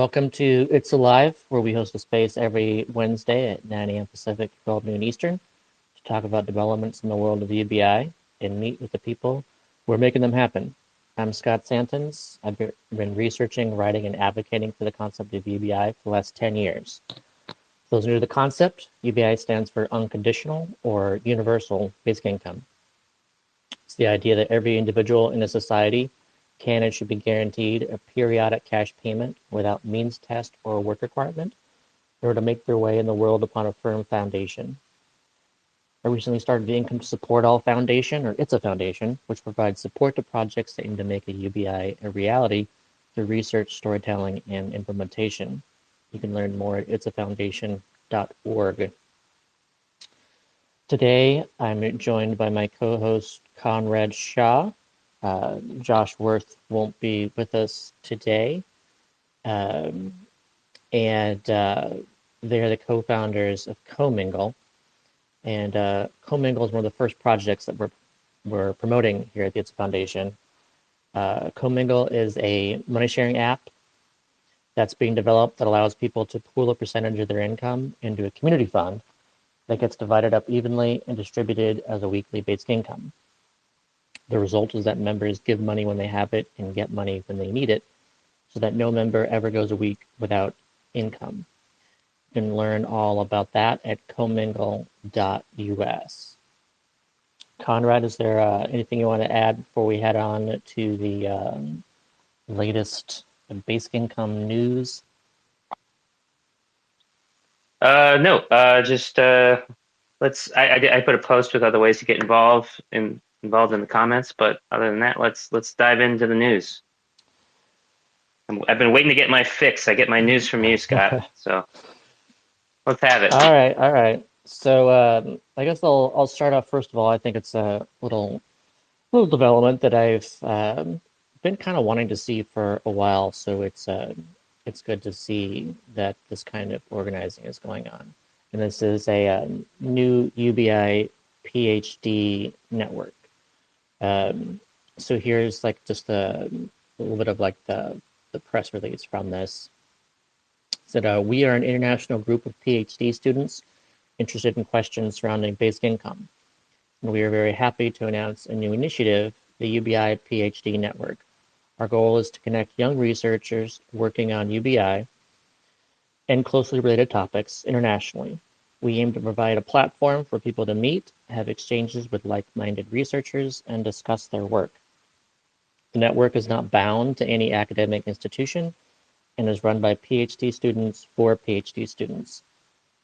Welcome to It's Alive, where we host a space every Wednesday at 9 a.m. Pacific, 12 noon Eastern, to talk about developments in the world of UBI and meet with the people who are making them happen. I'm Scott Santons. I've been researching, writing, and advocating for the concept of UBI for the last 10 years. For those new to the concept, UBI stands for Unconditional or Universal Basic Income. It's the idea that every individual in a society can and should be guaranteed a periodic cash payment without means test or work requirement in order to make their way in the world upon a firm foundation. I recently started the Income to Support All Foundation, or ITSA Foundation, which provides support to projects that aim to make a UBI a reality through research, storytelling, and implementation. You can learn more at itsafoundation.org. Today, I'm joined by my co-host, Conrad Shaw. Josh Worth won't be with us today. And they're the co-founders of Comingle. And Comingle is one of the first projects that we're promoting here at the ITSA Foundation. Comingle is a money-sharing app that's being developed that allows people to pool a percentage of their income into a community fund that gets divided up evenly and distributed as a weekly basic income. The result is that members give money when they have it and get money when they need it, so that no member ever goes a week without income. You can learn all about that at comingle.us. Conrad, is there anything you want to add before we head on to the latest basic income news? No, just let's. I put a post with other ways to get involved in the comments, but other than that, let's dive into the news. I've been waiting to get my fix. I get my news from you, Scott. So let's have it. All right. So I guess I'll start off first of all. I think it's a little development that I've been kind of wanting to see for a while. So it's good to see that this kind of organizing is going on. And this is a new UBI PhD network. So here's like just a little bit of like the press release from this. It said, we are an international group of PhD students interested in questions surrounding basic income. And we are very happy to announce a new initiative, the UBI PhD network. Our goal is to connect young researchers working on UBI and closely related topics internationally. We aim to provide a platform for people to meet, have exchanges with like-minded researchers, and discuss their work. The network is not bound to any academic institution and is run by PhD students for PhD students.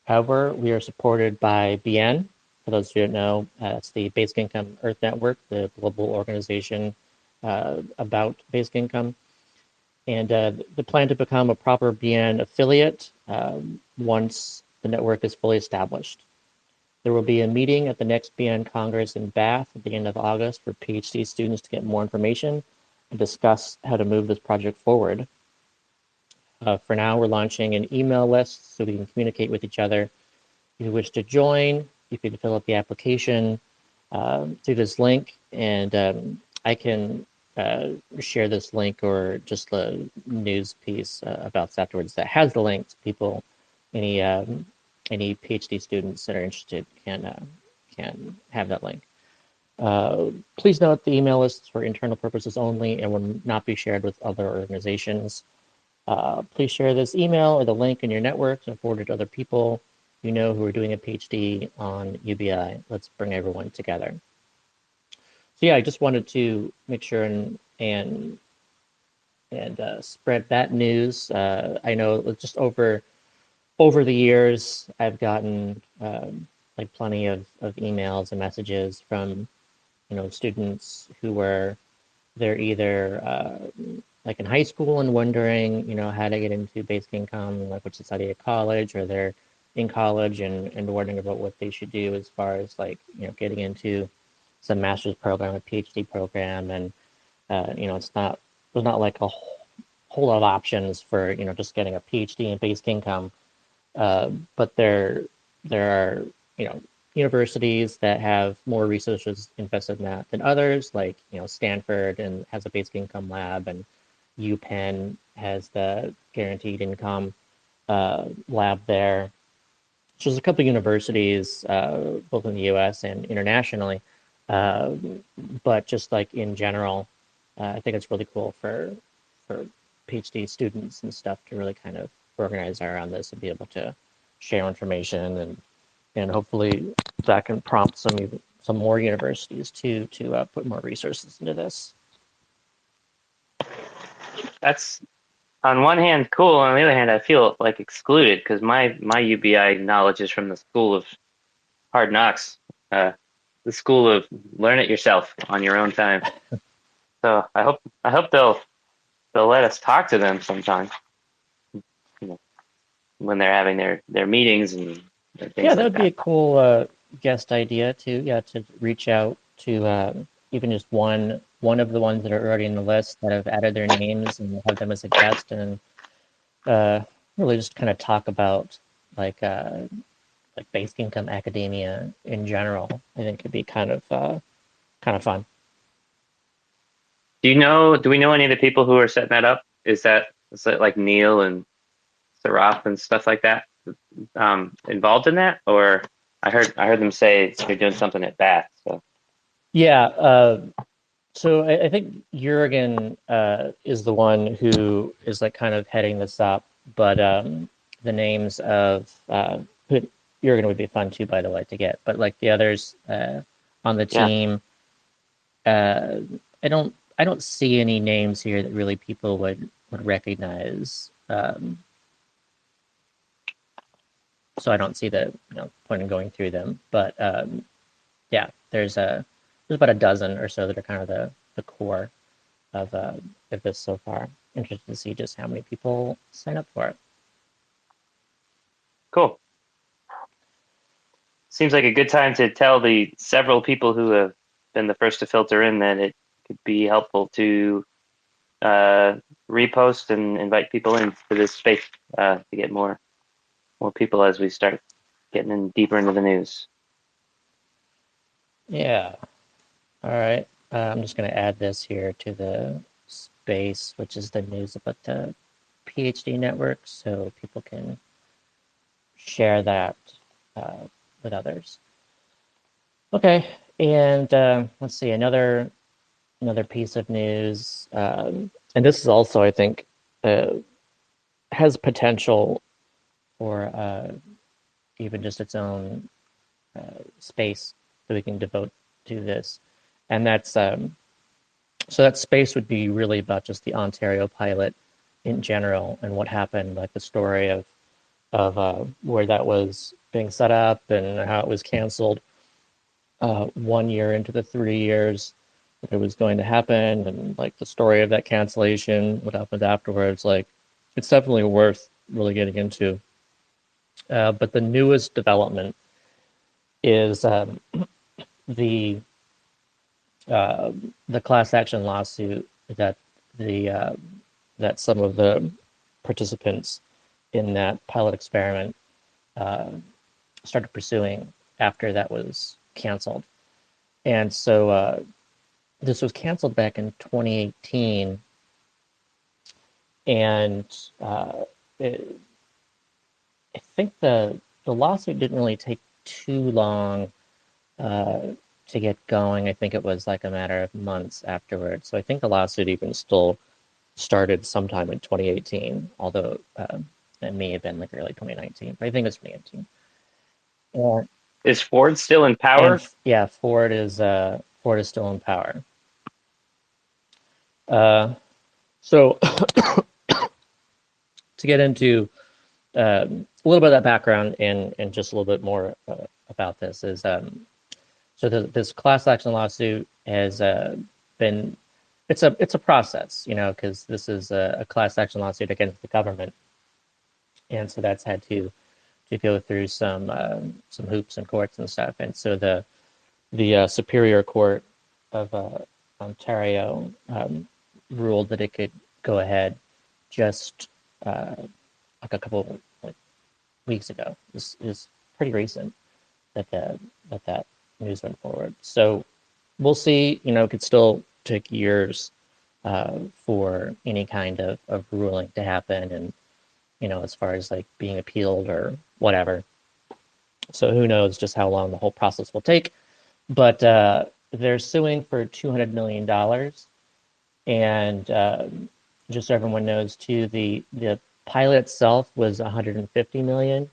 However, we are supported by BN. For those who don't know, it's the Basic Income Earth Network, the global organization about basic income. And the plan to become a proper BN affiliate once the network is fully established. There will be a meeting at the next BN Congress in Bath at the end of August for PhD students to get more information and discuss how to move this project forward. For now, we're launching an email list so we can communicate with each other. If you wish to join, you can fill out the application through this link, and I can share this link or just the news piece about this afterwards that has the link to people. Any PhD students that are interested can have that link. Please note the email list is for internal purposes only and will not be shared with other organizations. Please share this email or the link in your network and forward it to other people you know who are doing a PhD on UBI. Let's bring everyone together. So yeah, I just wanted to make sure and spread that news. I know just over the years, I've gotten like plenty of emails and messages from students who they're either like in high school and wondering how to get into basic income, like which society at college, or they're in college and wondering about what they should do as far as like getting into some master's program, a PhD program, and there's not like a whole lot of options for just getting a PhD in basic income. But there are universities that have more resources invested in that than others, like Stanford and has a basic income lab, and UPenn has the guaranteed income lab there. So there's a couple of universities, both in the U.S. and internationally, uh, but just like in general, I think it's really cool for PhD students and stuff to really kind of organize around this and be able to share information, and hopefully that can prompt some more universities to put more resources into this. That's on one hand cool. On the other hand, I feel like excluded because my UBI knowledge is from the school of hard knocks, uh, the school of learn it yourself on your own time. So I hope they'll let us talk to them sometime, you know, when they're having their meetings and Yeah, things that like would be that. a cool guest idea to reach out to even just one of the ones that are already in the list that have added their names and have them as a guest, and uh, really just kind of talk about like uh, like basic income academia in general. I think could be kind of fun. Do we know any of the people who are setting that up? Is that like Neil and Saraf and stuff like that involved in that? Or I heard them say they're doing something at Bath. So Yeah, so I think Jurgen is the one who is like kind of heading this up, but the names of Jurgen would be fun too, by the way, to get. But like the others on the yeah, team, uh, I don't see any names here that really people would recognize. So I don't see the point in going through them. But yeah, there's about a dozen or so that are kind of the core of uh, of this so far. Interested to see just how many people sign up for it. cool. Seems like a good time to tell the several people who have been the first to filter in that it could be helpful to uh, repost and invite people into this space to get more people as we start getting in deeper into the news. Yeah. All right. I'm just going to add this here to the space, which is the news about the PhD network, so people can share that uh, with others. Okay. And let's see another piece of news, and this is also, I think, uh, has potential for even just its own space that we can devote to this, and that's so that space would be really about just the Ontario pilot in general and what happened, like the story of where that was being set up and how it was canceled 1 year into the 3 years that it was going to happen, and like the story of that cancellation, what happened afterwards. Like, it's definitely worth really getting into. But the newest development is the the class action lawsuit that the that some of the participants in that pilot experiment uh, started pursuing after that was canceled. And so this was canceled back in 2018, and uh, it, I think the lawsuit didn't really take too long uh, to get going. I think it was like a matter of months afterwards. So I think the lawsuit even still started sometime in 2018, although it may have been like early 2019, but I think it's 2018. Yeah. Is Ford still in And power? yeah, Ford is still in power. Uh, so to get into a little bit of that background and just a little bit more about this is so this class action lawsuit has been it's a process, because this is a class action lawsuit against the government, and so that's had to go through some hoops and courts and stuff. And so the Superior Court of Ontario ruled that it could go ahead just like a couple like weeks ago. This is pretty recent that news went forward. So we'll see. It could still take years for any kind of ruling to happen, and as far as like being appealed or whatever. So who knows just how long the whole process will take. But they're suing for $200 million, and just so everyone knows too, the pilot itself was 150 million,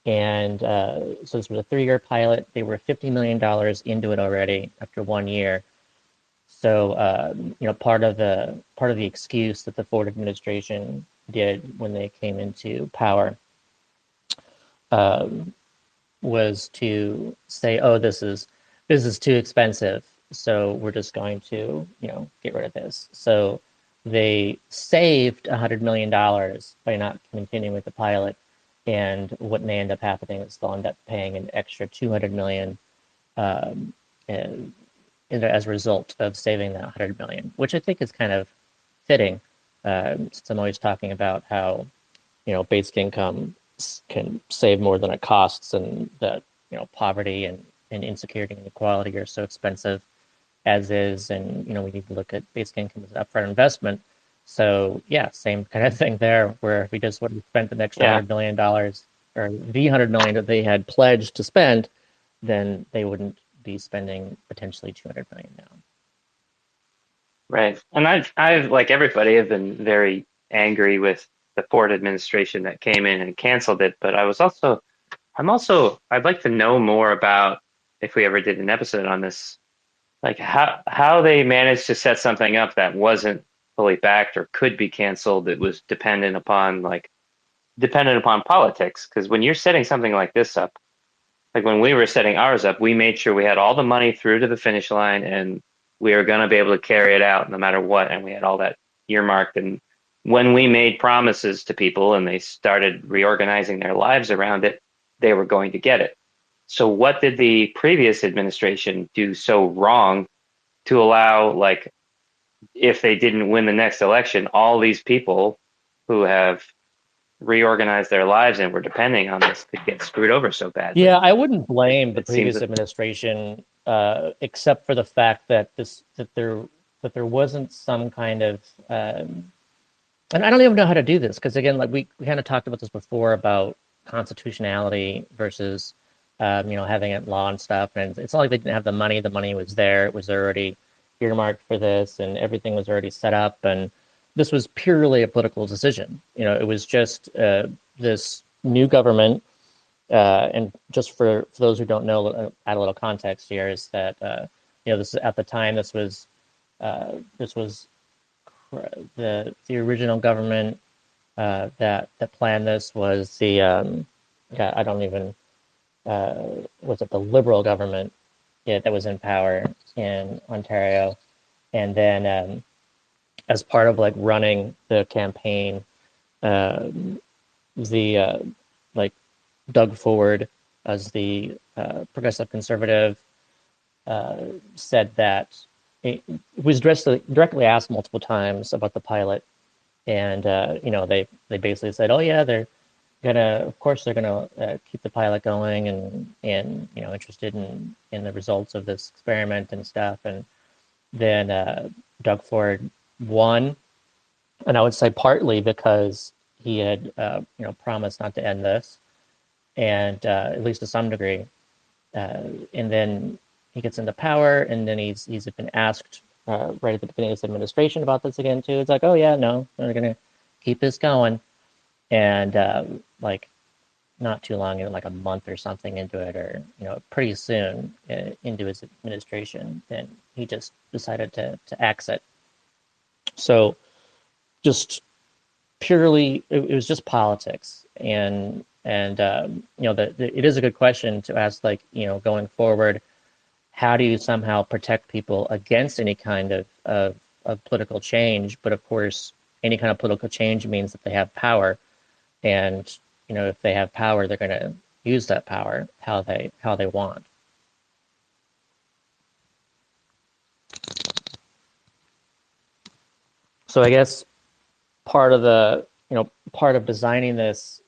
and so this was a 3-year pilot. They were $50 million into it already after 1 year. So part of the excuse that the Ford administration did when they came into power was to say, "Oh, this is too expensive, so we're just going to get rid of this." So they saved $100 million by not continuing with the pilot, and what may end up happening is they'll end up paying an extra $200 million as a result of saving that $100 million, which I think is kind of fitting, since I'm always talking about how basic income can save more than it costs, and that poverty and insecurity and inequality are so expensive as is, and we need to look at basic income as an upfront investment. So yeah, same kind of thing there, where if we just would have spent the extra $100 million, or the $100 million that they had pledged to spend, then they wouldn't be spending potentially $200 million now. Right. And I've like everybody, have been very angry with the Ford administration that came in and canceled it. But I'd like to know more about, if we ever did an episode on this, like how they managed to set something up that wasn't fully backed or could be canceled. It was dependent upon politics. Because when you're setting something like this up, like when we were setting ours up, we made sure we had all the money through to the finish line, and we were going to be able to carry it out no matter what. And we had all that earmarked. And when we made promises to people and they started reorganizing their lives around it, they were going to get it. So what did the previous administration do so wrong to allow, like, if they didn't win the next election, all these people who have reorganized their lives and were depending on this could get screwed over so badly? Yeah, I wouldn't blame the It seems previous administration, except for the fact that there wasn't some kind of, and I don't even know how to do this, because again, like we kind of talked about this before about constitutionality versus having it law and stuff, and it's not like they didn't have the money. The money was there. It was already earmarked for this, and everything was already set up, and this was purely a political decision. It was just this new government. And just for those who don't know, add a little context here, is that this at the time, this was the original government that planned this was the I don't even was it the Liberal government that was in power in Ontario, and then as part of like running the campaign, the like Doug Ford, as the progressive conservative, said that it was directly asked multiple times about the pilot, and they basically said, "Oh yeah, of course they're gonna keep the pilot going, and interested in the results of this experiment and stuff." And then Doug Ford won, and I would say partly because he had promised not to end this, and at least to some degree. And then he gets into power, and then he's been asked right at the beginning of his administration about this again too. It's like, oh yeah, no, we're gonna keep this going, and like not too long, like a month or something into it, or pretty soon into his administration, then he just decided to exit. So just purely, it was just politics, and it is a good question to ask, like, going forward, how do you somehow protect people against any kind of political change? But of course, any kind of political change means that they have power, and if they have power, they're going to use that power how they want. So I guess part of designing this,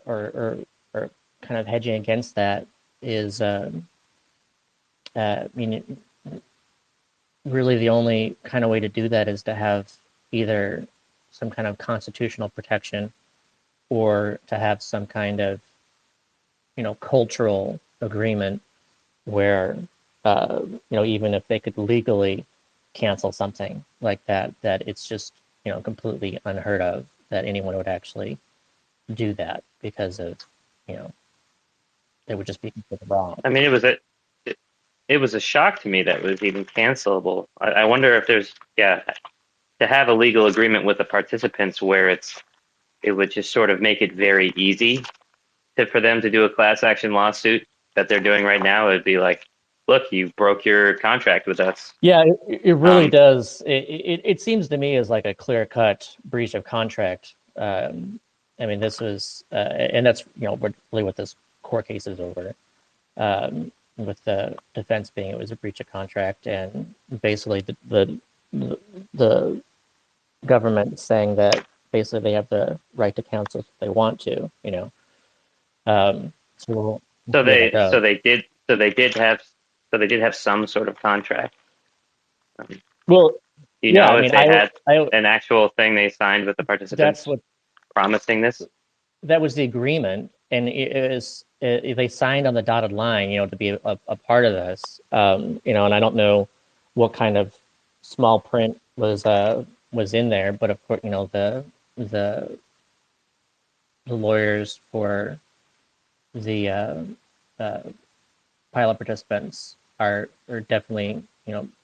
or kind of hedging against that, is I mean, really the only kind of way to do that is to have either some kind of constitutional protection or to have some kind of, cultural agreement where, even if they could legally cancel something like that, that it's just, completely unheard of that anyone would actually do that because of, you know, it would just be completely wrong. I mean, it was a shock to me that it was even cancelable. I wonder if there's, yeah, to have a legal agreement with the participants where it would just sort of make it very easy for them to do a class action lawsuit that they're doing right now. It'd be like, look, you broke your contract with us. Yeah, it really Um, does. It seems to me as like a clear cut breach of contract. I mean, this was, and that's really what this court case is over. With the defense being it was a breach of contract, and basically the government saying that basically they have the right to cancel if they want to. So we'll so see where that they goes. so they did so they did have some sort of contract. Um, Well, you yeah, know I if mean, they had I an actual thing they signed with the that's participants what promising this? that was the agreement, and they signed on the dotted line, to be a part of this, and I don't know what kind of small print was in there, but of course, the the lawyers for the uh, pilot participants are definitely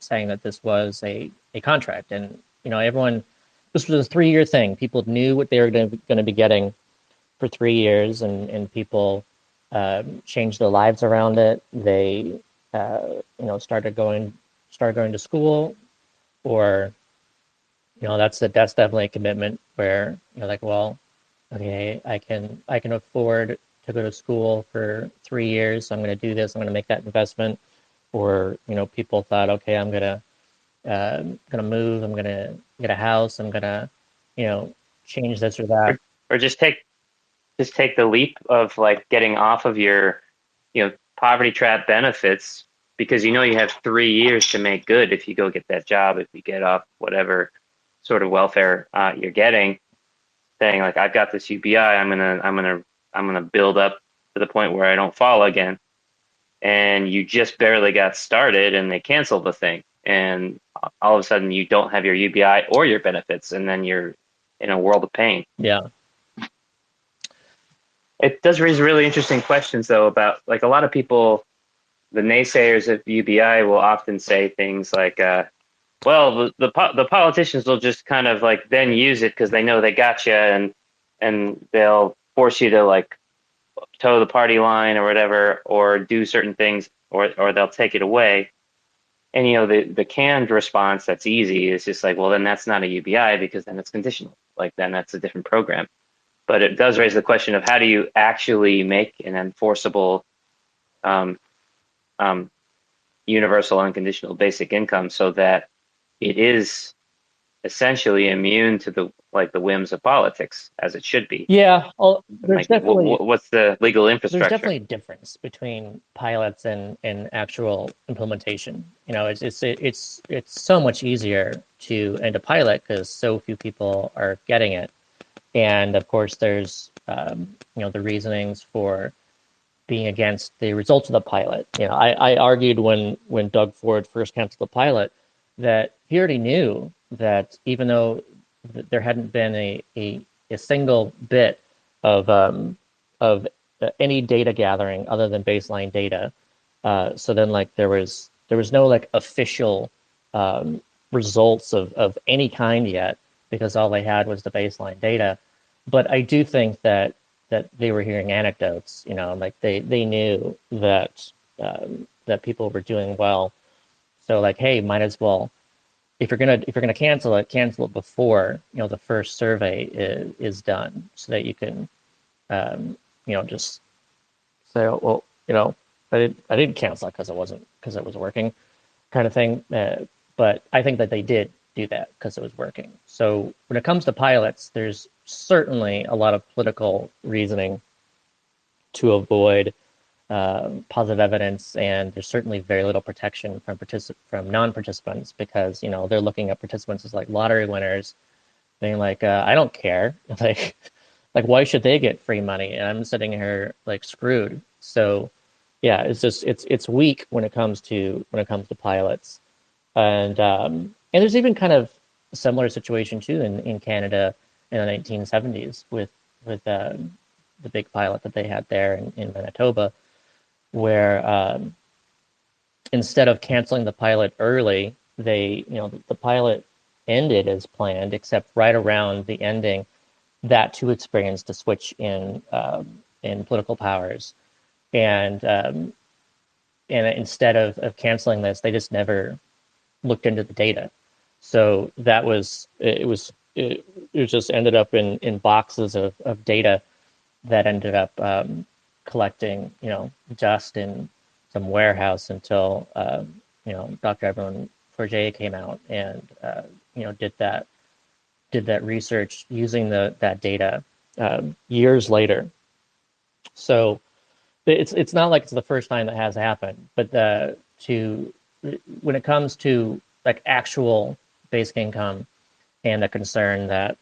saying that this was a contract, and everyone, this was a 3-year thing. People knew what they were going to be getting for 3 years, and people changed their lives around it. They started going to school, or that's definitely a commitment where you're like, well, okay, I can afford to go to school for 3 years, so I'm going to do this. I'm going to make that investment. Or people thought, okay, I'm gonna move. I'm gonna get a house. I'm gonna change this or that. Or just take the leap of like getting off of your poverty trap benefits because you have 3 years to make good if you go get that job, if you get off whatever sort of welfare you're getting, saying like I've got this UBI, I'm gonna build up to the point where I don't fall again. And you just barely got started and they cancel the thing. And all of a sudden you don't have your UBI or your benefits, and then you're in a world of pain. Yeah, It does raise really interesting questions though about like a lot of people, the naysayers of UBI will often say things like, well, the politicians will just kind of like then use it because they know they got you, and they'll force you to like toe the party line or whatever, or do certain things, or they'll take it away. And the canned response that's easy is just like, well, then that's not a UBI because then it's conditional. Like then that's a different program. But it does raise the question of how do you actually make an enforceable um, um, universal unconditional basic income so that it is essentially immune to the whims of politics as it should be. yeah. Like what's the legal There's infrastructure? definitely a difference between pilots and actual implementation. It's so much easier to end a pilot because so few people are getting it, and of course there's the reasonings for being against the results of the pilot. I argued when Doug Ford first canceled the pilot that he already knew that even though there hadn't been a single bit of any data gathering other than baseline data, so then like there was no like official results of any kind yet because all they had was the baseline data. But I do think that they were hearing anecdotes, like they knew that people were doing well. So like, hey, might as well, if you're gonna cancel it before the first survey is done, so that you can just say, oh, well, I didn't cancel it because it was working, kind of thing. But I think that they did do that because it was working. So when it comes to pilots, there's certainly a lot of political reasoning to avoid positive evidence, and there's certainly very little protection from non-participants, because they're looking at participants as like lottery winners, being like, I don't care, like why should they get free money and I'm sitting here like screwed. So yeah, it's weak when it comes to pilots. And there's even kind of a similar situation too in Canada in the 1970s with the big pilot that they had there in Manitoba, where instead of canceling the pilot early, the pilot ended as planned, except right around the ending, that too experienced a switch in political powers, and instead of canceling this, they just never looked into the data. So it just ended up in boxes of data that ended up collecting, dust in some warehouse until Dr. Evelyn Forget came out and did that research using that data years later. So it's not like it's the first time that has happened, but when it comes to like actual basic income and the concern that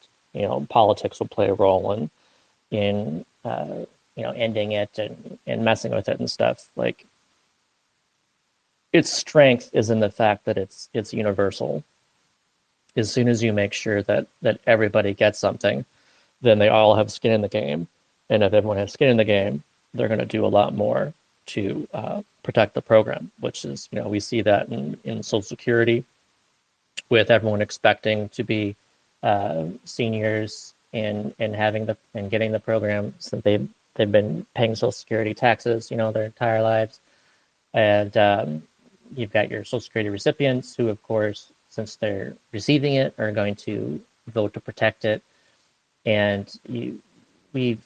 politics will play a role in ending it and messing with it and stuff, like its strength is in the fact that it's universal. As soon as you make sure that everybody gets something, then they all have skin in the game. And if everyone has skin in the game, they're going to do a lot more to protect the program, which is, we see that in Social Security, with everyone expecting to be seniors and getting the program, so they've been paying Social Security taxes, their entire lives. And you've got your Social Security recipients who, of course, since they're receiving it, are going to vote to protect it. And we've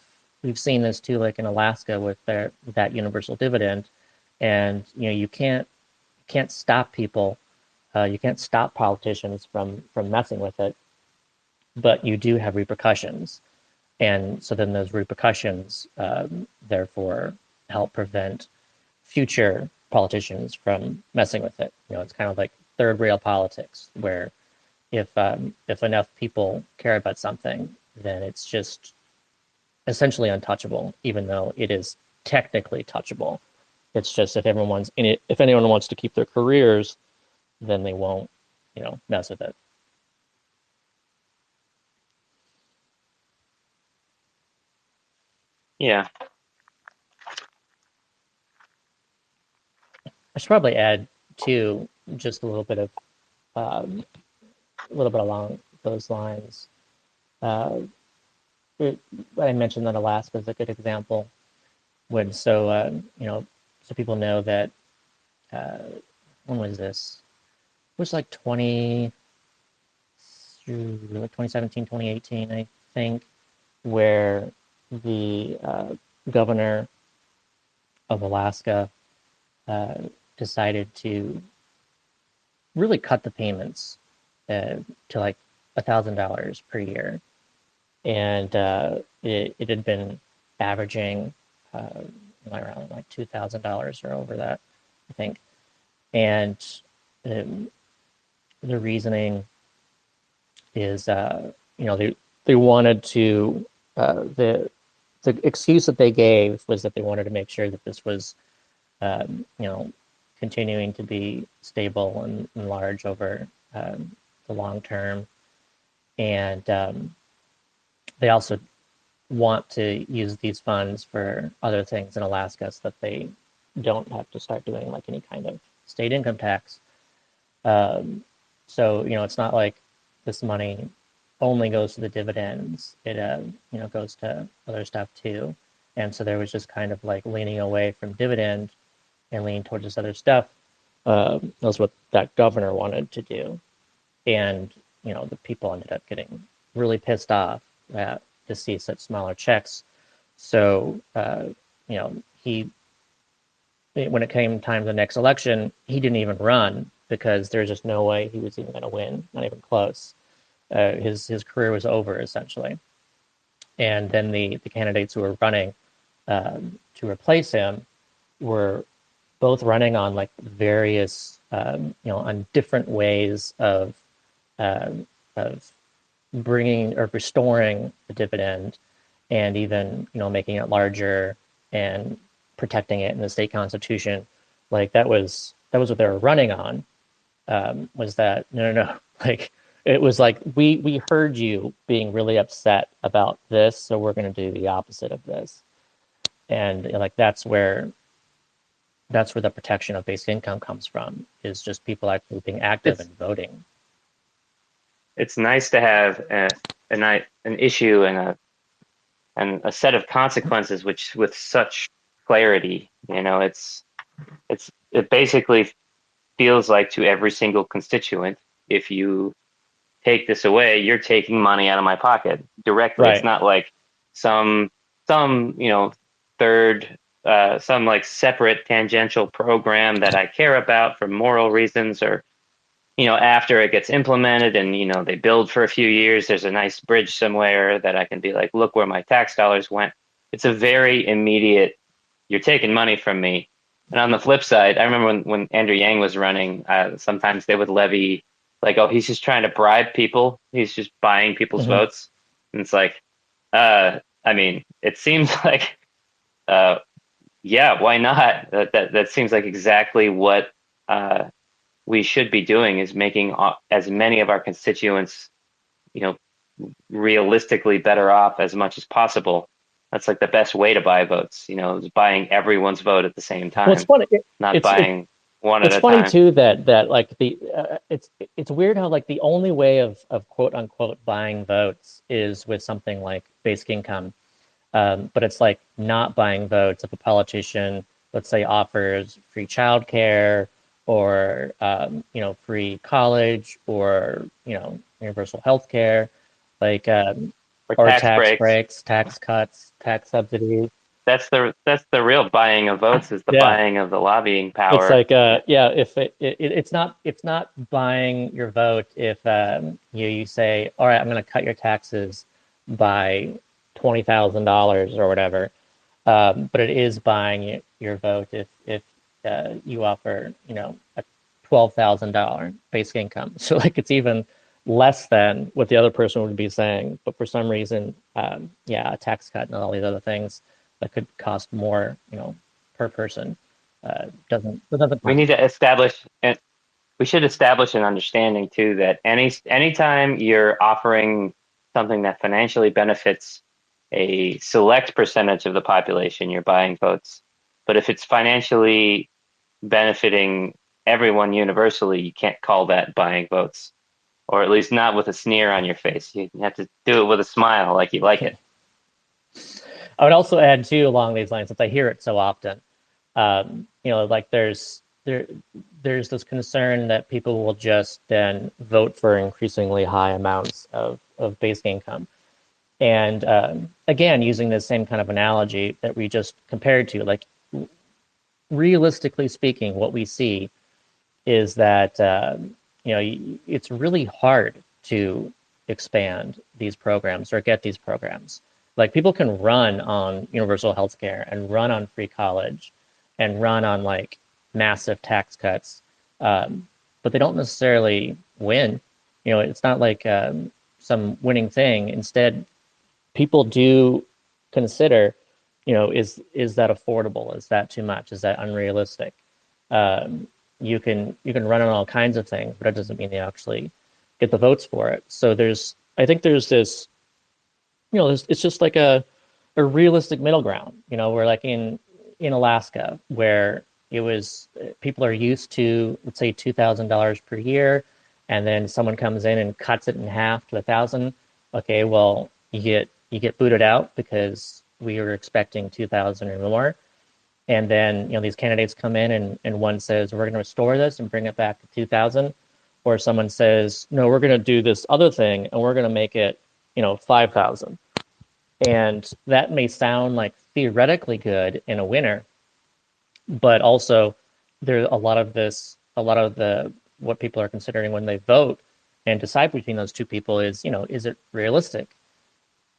seen this too, like in Alaska with that universal dividend. And you can't stop people, you can't stop politicians from messing with it, but you do have repercussions. And so then those repercussions, therefore, help prevent future politicians from messing with it. It's kind of like third rail politics, where if enough people care about something, then it's just essentially untouchable, even though it is technically touchable. It's just if anyone wants to keep their careers, then they won't, mess with it. Yeah. I should probably add too, just a little bit along those lines. I mentioned that Alaska is a good example. So people know that when was this? It was like 2017, 2018, I think, where the governor of Alaska decided to really cut the payments to like $1,000 per year, and it had been averaging around like $2,000 or over that, I think. And the reasoning is, they wanted to the excuse that they gave was that they wanted to make sure that this was continuing to be stable and large over the long term. And they also want to use these funds for other things in Alaska, so that they don't have to start doing like any kind of state income tax. So it's not like this money only goes to the dividends. It goes to other stuff too. And so there was just kind of like leaning away from dividend and leaning towards this other stuff. That's what that governor wanted to do. And the people ended up getting really pissed off to see such smaller checks. So he, when it came time to the next election, he didn't even run, because there's just no way he was even going to win, not even close. His career was over, essentially. And then the candidates who were running to replace him, were both running on like various, on different ways um, of bringing or restoring the dividend, and even making it larger and protecting it in the state constitution. Like that was what they were running on. Was that no, like it was like we heard you being really upset about this, so we're going to do the opposite of this. And like that's where the protection of basic income comes from, is just people actually being active It's and voting. it's nice to have an issue and a set of consequences which with such clarity. It basically feels like to every single constituent, if you take this away, you're taking money out of my pocket directly. It's Right. not like some third some like separate tangential program that I care about for moral reasons, or after it gets implemented and they build for a few years, there's a nice bridge somewhere that I can be like, look where my tax dollars went. It's a very immediate, you're taking money from me. And on the flip side, I remember when Andrew Yang was running, sometimes they would levy like, oh, he's just trying to bribe people. He's just buying people's Mm-hmm. votes. And it's like, I mean, it seems like, uh, yeah, why not? That seems like exactly what we should be doing, is making as many of our constituents, you know, realistically better off as much as possible. That's like the best way to buy votes, is buying everyone's vote at the same Well, it's time, funny. not It's buying one at it's a funny time. too that like it's weird how like the only way of quote unquote buying votes is with something like basic income. But it's like not buying votes if a politician, let's say, offers free childcare, or free college, or universal health care, like For or tax tax breaks, breaks, tax cuts, tax subsidies. that's the real buying of votes, is the Yeah, buying of the lobbying it's power. like yeah, if it's not buying your vote if you say, all right, I'm going to cut your taxes by $20,000 or whatever. But it is buying your vote if you offer a $12,000 basic income. So like it's even less than what the other person would be saying. But for some reason, yeah, a tax cut and all these other things that could cost more, per person, doesn't We count. need to establish, and we should establish an understanding too, that anytime you're offering something that financially benefits a select percentage of the population, you're buying votes. But if it's financially benefiting everyone universally, you can't call that buying votes, or at least not with a sneer on your face. You have to do it with a smile, like you like Okay. it. I would also add too along these lines, since I hear it so often, like there's this concern that people will just then vote for increasingly high amounts of basic income. And again, using the same kind of analogy that we just compared to, like realistically speaking, what we see is that it's really hard to expand these programs or get these programs. Like people can run on universal health care and run on free college and run on like massive tax cuts, but they don't necessarily win. It's not like some winning thing. Instead, people do consider, is that affordable? Is that too much? Is that unrealistic? You can run on all kinds of things, but it doesn't mean you actually get the votes for it. So I think there's this, it's just like a realistic middle ground. Where like in Alaska, where it was people are used to, let's say, $2,000 per year, and then someone comes in and cuts it in half to 1,000. Okay, well you get booted out because we were expecting 2,000 or more. And then these candidates come in and one says, we're going to restore this and bring it back to 2,000, or someone says, no, we're going to do this other thing and we're going to make it 5,000. And that may sound like theoretically good in a winner, but also there a lot of the what people are considering when they vote and decide between those two people is, is it realistic?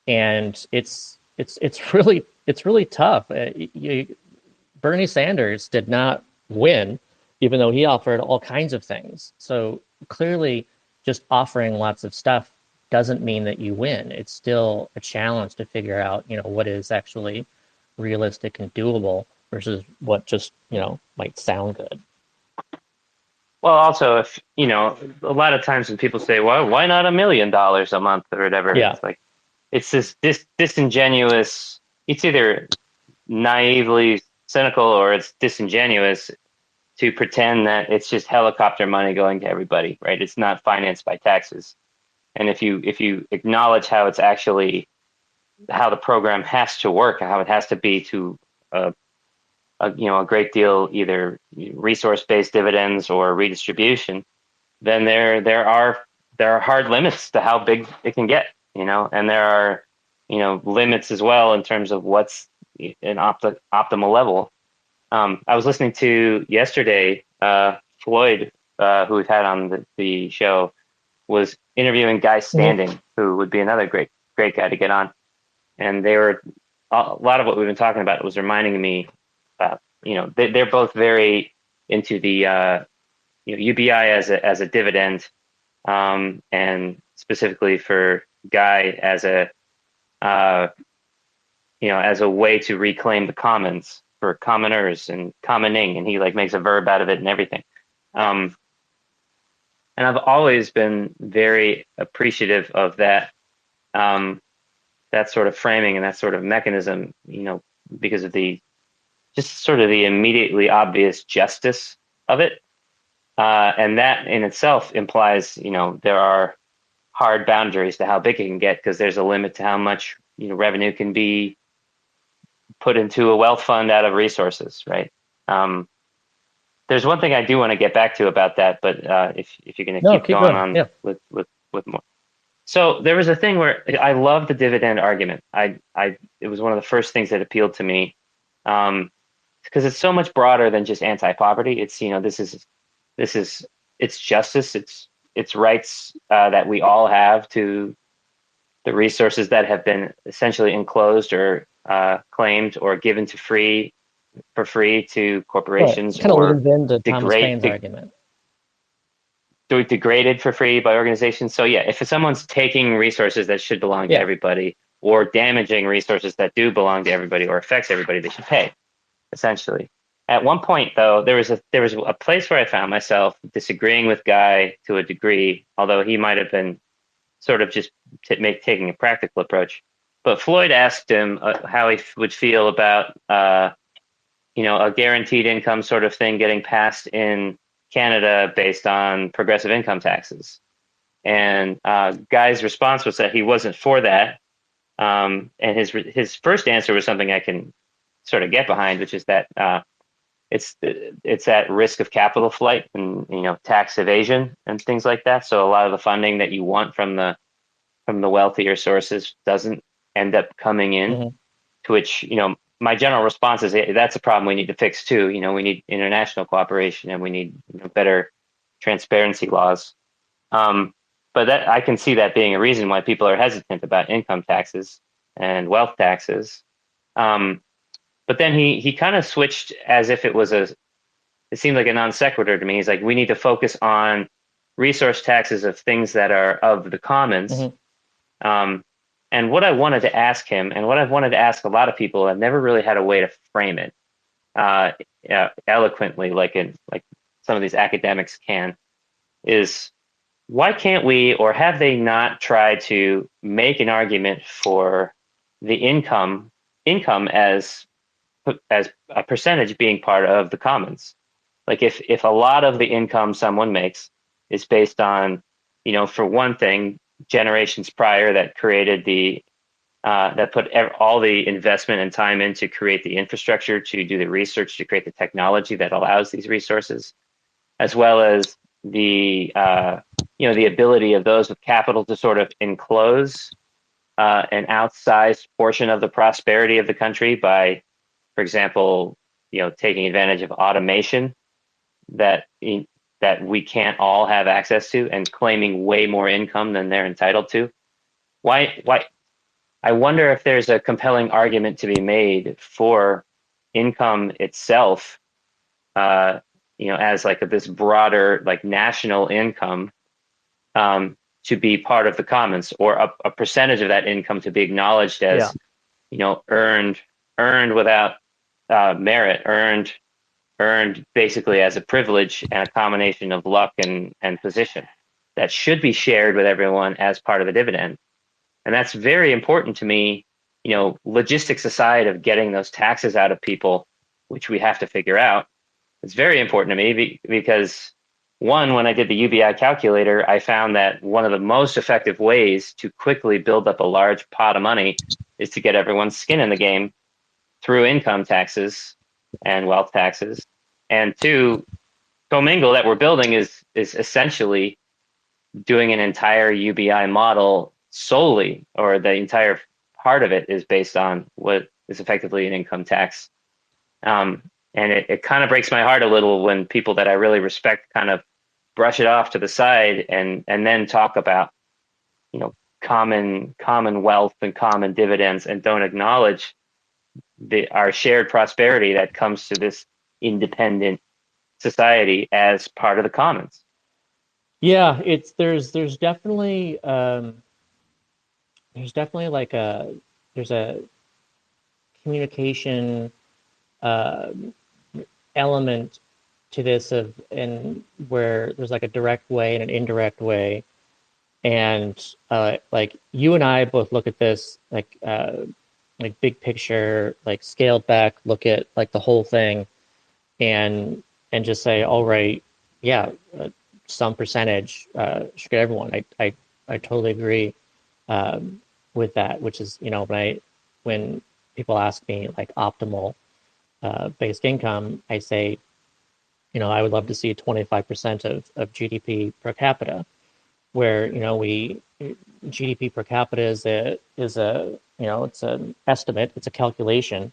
And it's really tough. Bernie Sanders did not win, even though he offered all kinds of things. So clearly, just offering lots of stuff doesn't mean that you win. It's still a challenge to figure out, what is actually realistic and doable versus what just, might sound good. Well, also, if a lot of times when people say, "Well, why not $1 million a month or whatever?" Yeah. It's like it's this disingenuous. It's either naively cynical or it's disingenuous to pretend that it's just helicopter money going to everybody, right? It's not financed by taxes. And if you acknowledge how it's actually how the program has to work, how it has to be to a great deal either resource-based dividends or redistribution, then there are hard limits to how big it can get, and there are limits as well in terms of what's an optimal level. I was listening to yesterday, Floyd, who we've had on the show, was interviewing Guy Standing, who would be another great guy to get on. And they were a lot of what we've been talking about was reminding me, they're both very into the UBI as a dividend, and specifically for Guy as a as a way to reclaim the commons for commoners and commoning, and he like makes a verb out of it and everything. And I've always been very appreciative of that, that sort of framing and that sort of mechanism, because of the just sort of the immediately obvious justice of it. And that in itself implies, there are hard boundaries to how big it can get, because there's a limit to how much revenue can be put into a wealth fund out of resources, right? There's one thing I do want to get back to about that, but if you're going to keep going on yeah. with more. So there was a thing where I love the dividend argument. It was one of the first things that appealed to me, because it's so much broader than just anti-poverty. It's it's justice. It's rights that we all have to the resources that have been essentially enclosed or claimed or given for free to corporations, kind of or leans into Thomas Paine's argument. Degraded for free by organizations. So yeah, if someone's taking resources that should belong to everybody, or damaging resources that do belong to everybody or affects everybody, they should pay, essentially. At one point, though, there was a place where I found myself disagreeing with Guy to a degree, although he might have been sort of just taking a practical approach. But Floyd asked him how he would feel about a guaranteed income sort of thing getting passed in Canada based on progressive income taxes. And Guy's response was that he wasn't for that. And his first answer was something I can sort of get behind, which is that it's at risk of capital flight and tax evasion and things like that. So a lot of the funding that you want from the wealthier sources doesn't end up coming in. To which my general response is that's a problem we need to fix too. We need international cooperation, and we need better transparency laws. But that I can see that being a reason why people are hesitant about income taxes and wealth taxes. But then he kind of switched as if it seemed like a non sequitur to me. He's like, we need to focus on resource taxes of things that are of the commons. And what I wanted to ask him, and what I've wanted to ask a lot of people, I've never really had a way to frame it eloquently, like some of these academics can, is why can't we, or have they not tried to make an argument for the income as a percentage being part of the commons? Like if a lot of the income someone makes is based on, for one thing, generations prior that created that put all the investment and time in to create the infrastructure, to do the research, to create the technology that allows these resources, as well as the the ability of those with capital to sort of enclose an outsized portion of the prosperity of the country by, for example, taking advantage of automation that we can't all have access to, and claiming way more income than they're entitled to. Why? I wonder if there's a compelling argument to be made for income itself, as like this broader, like national income, to be part of the commons, or a percentage of that income to be acknowledged Yeah. as, earned without merit, earned basically as a privilege and a combination of luck and position that should be shared with everyone as part of the dividend. And that's very important to me, logistics aside of getting those taxes out of people, which we have to figure out. It's very important to me because, one, when I did the UBI calculator, I found that one of the most effective ways to quickly build up a large pot of money is to get everyone's skin in the game through income taxes and wealth taxes. And two, Comingle that we're building is essentially doing an entire UBI model solely, or the entire part of it is based on what is effectively an income tax. And it kind of breaks my heart a little when people that I really respect kind of brush it off to the side and then talk about, common wealth and common dividends, and don't acknowledge our shared prosperity that comes to this independent society as part of the commons. Yeah, there's definitely like there's a communication uh, element to this and where there's like a direct way and an indirect way, and like you and I both look at this like big picture, like scaled back, look at like the whole thing, and just say, all right, yeah, some percentage should get everyone. I totally agree with that, which is, when people ask me like optimal basic income, I say, I would love to see 25% of GDP per capita, where, GDP per capita is a it's an estimate, it's a calculation.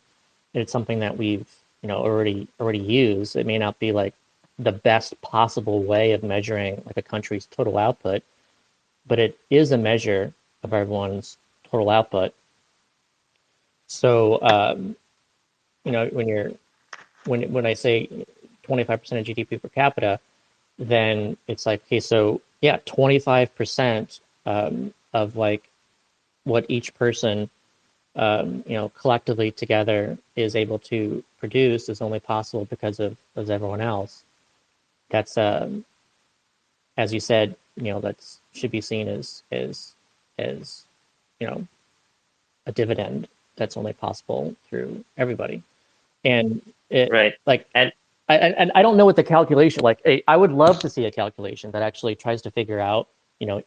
It's something that we've, already used. It may not be like the best possible way of measuring like a country's total output, but it is a measure of everyone's total output. So, when I say 25% of GDP per capita, then it's like, okay, so yeah, 25% of like what each person, collectively together is able to produce is only possible because of everyone else. That's, as you said, that's should be seen as you know a dividend that's only possible through everybody. And it Right. like And I don't know what the calculation like. I would love to see a calculation that actually tries to figure out,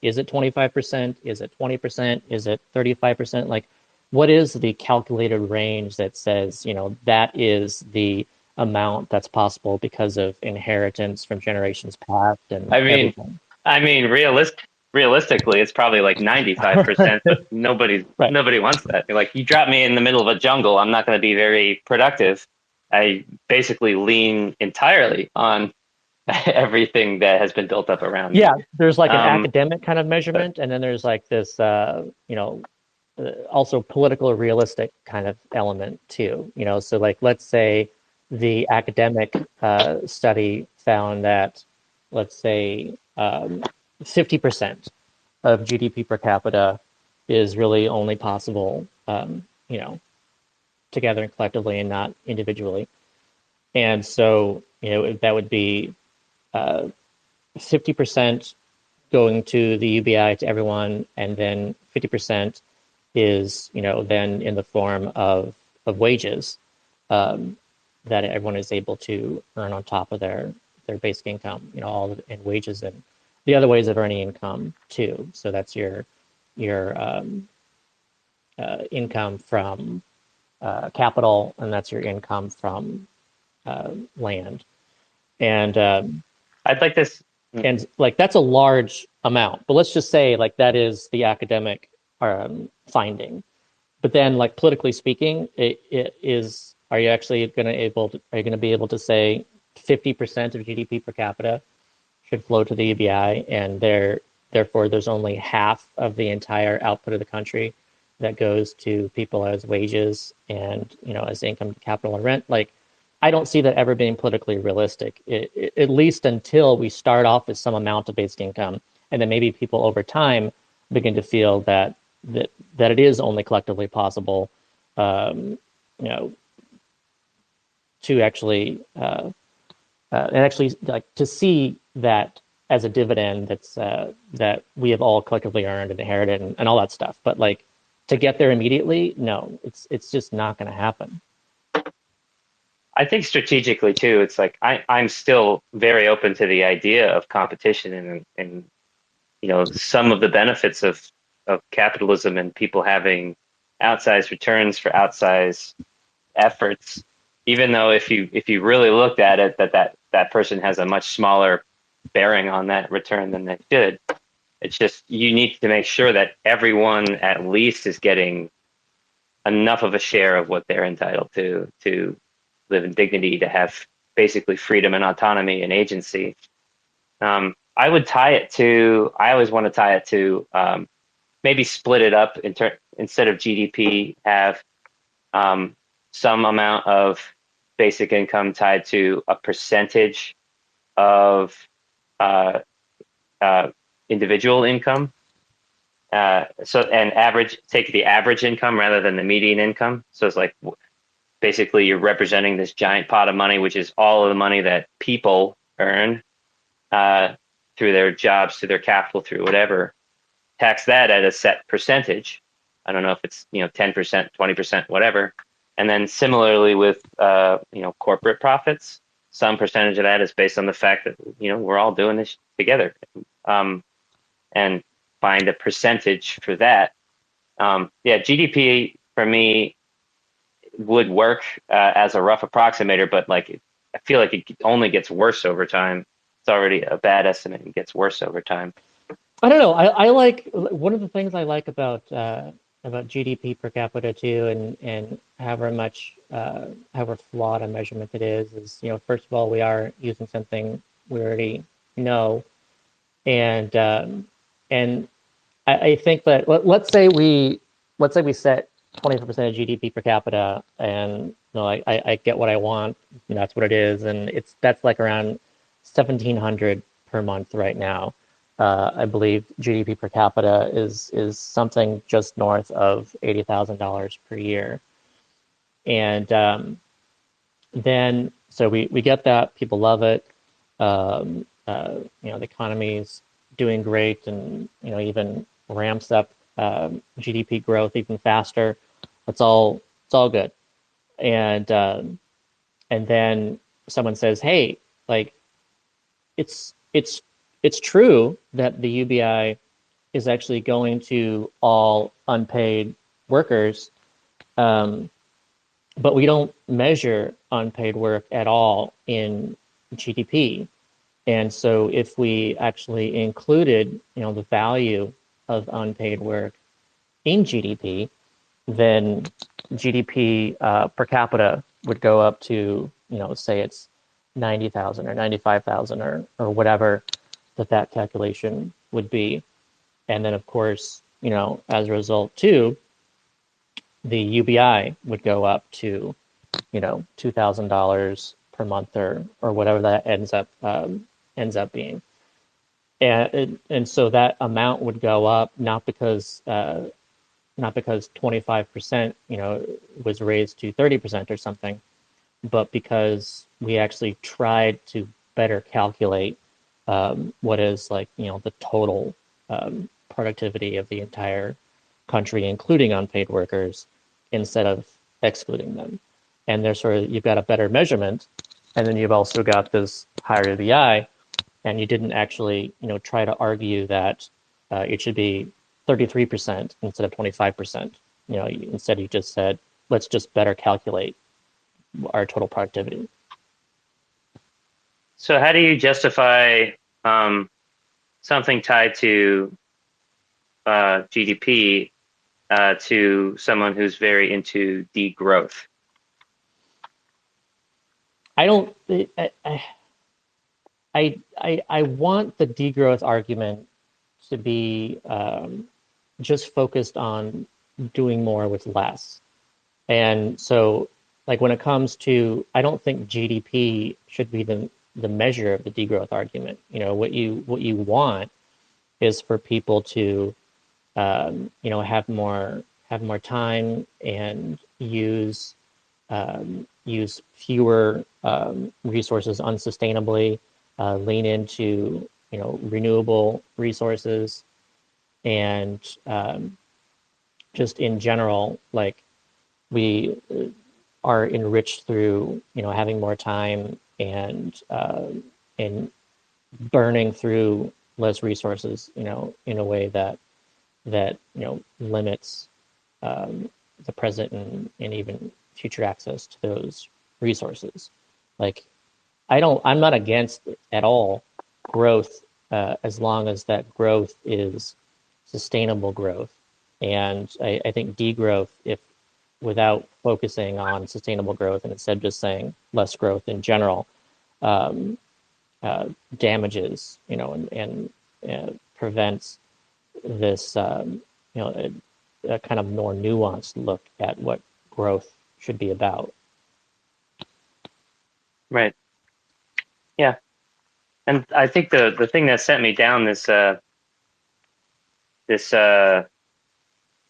is it 25%? Is it 20%? Is it 35%? Like, what is the calculated range that says, that is the amount that's possible because of inheritance from generations past and I mean, everything. realistically, it's probably like 95%, but Right. nobody wants that. Like, you drop me in the middle of a jungle, I'm not going to be very productive. I basically lean entirely on everything that has been built up around me. Yeah, there's like an Um, academic kind of but measurement, and then there's like this, also political or realistic kind of element too. So like let's say the academic study found that, let's say, 50% of GDP per capita is really only possible, together and collectively and not individually. And so, that would be 50% going to the UBI to everyone, and then 50% is, then in the form of wages that everyone is able to earn on top of their basic income, all in wages and the other ways of earning income too. So that's your income from capital, and that's your income from land, and I'd like this. and like that's a large amount. But let's just say like that is the academic finding. But then, like politically speaking, it is. Are you actually going to Are you going to be able to say 50% of GDP per capita should flow to the UBI, and therefore there's only half of the entire output of the country that goes to people as wages and, as income, capital, and rent. Like, I don't see that ever being politically realistic, at least until we start off with some amount of basic income, and then maybe people over time begin to feel that it is only collectively possible, um, you know, to actually and actually like to see that as a dividend that we have all collectively earned and inherited and all that stuff. But like to get there immediately, no, it's just not going to happen. I think strategically too, it's like I'm still very open to the idea of competition and some of the benefits of capitalism and people having outsized returns for outsized efforts, even though if you really looked at it, that person has a much smaller bearing on that return than they should. It's just you need to make sure that everyone at least is getting enough of a share of what they're entitled to live in dignity, to have basically freedom and autonomy and agency. I would tie it to, I always want to tie it to maybe split it up instead of GDP, have some amount of basic income tied to a percentage of uh, individual income. And take the average income rather than the median income. So it's like basically you're representing this giant pot of money, which is all of the money that people earn through their jobs, through their capital, through whatever. Tax that at a set percentage. I don't know if it's 10%, 20%, whatever. And then similarly with corporate profits, some percentage of that is based on the fact that we're all doing this together, and find a percentage for that. GDP for me would work as a rough approximator, but like I feel like it only gets worse over time. It's already a bad estimate and gets worse over time. I don't know. I like, one of the things I like about GDP per capita too, and however flawed a measurement it is first of all, we are using something we already know, and I think that let's say we set 25% of GDP per capita, and I get what I want, and that's what it is, and that's like around 1,700 per month right now. I believe GDP per capita is something just north of $80,000 per year, and then so we get that, people love it. The economy's doing great, and even ramps up GDP growth even faster. It's all good, and then someone says, "Hey, like it's true that the UBI is actually going to all unpaid workers, but we don't measure unpaid work at all in GDP." And so if we actually included, the value of unpaid work in GDP, then GDP per capita would go up to, say it's 90,000 or 95,000 or whatever that calculation would be. And then, of course, as a result, too, the UBI would go up to, $2,000 per month or whatever that ends up being. And so that amount would go up not because 25% was raised to 30% or something, but because we actually tried to better calculate what is the total productivity of the entire country, including unpaid workers, instead of excluding them. And there's you've got a better measurement, and then you've also got this higher UBI, and you didn't actually try to argue that it should be 33% instead of 25%. Instead you just said, let's just better calculate our total productivity. So how do you justify something tied to GDP to someone who's very into degrowth? I don't. I want the degrowth argument to be just focused on doing more with less. And so, like when it comes to, I don't think GDP should be the measure of the degrowth argument. What you want is for people to have more time and use fewer resources unsustainably, lean into renewable resources, and just in general, like we are enriched through having more time and burning through less resources, in a way that limits the present and even future access to those resources. Like I'm not against at all growth, as long as that growth is sustainable growth. And I think degrowth, if without focusing on sustainable growth and instead just saying less growth in general, um, damages, and prevents this, a kind of more nuanced look at what growth should be about. Right. Yeah. And I think the thing that sent me down this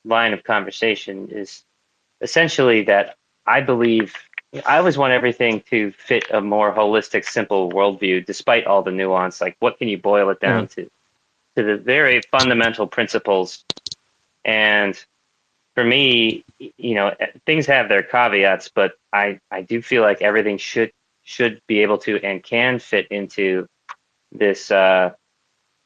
line of conversation is essentially that I believe I always want everything to fit a more holistic, simple worldview, despite all the nuance. Like, what can you boil it down Mm-hmm. to the very fundamental principles. And for me, things have their caveats, but I do feel like everything should be able to and can fit into this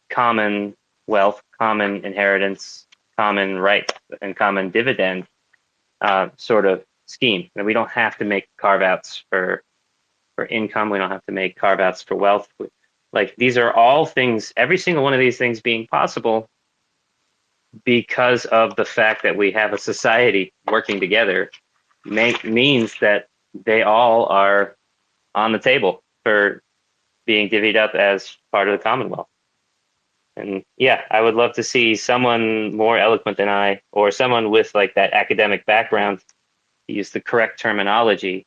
common wealth, common inheritance, common right, and common dividend sort of scheme. And we don't have to make carve outs for income. We don't have to make carve outs for wealth. Like, these are all things, every single one of these things being possible because of the fact that we have a society working together means that they all are on the table for being divvied up as part of the Commonwealth. And yeah, I would love to see someone more eloquent than I, or someone with like that academic background, to use the correct terminology,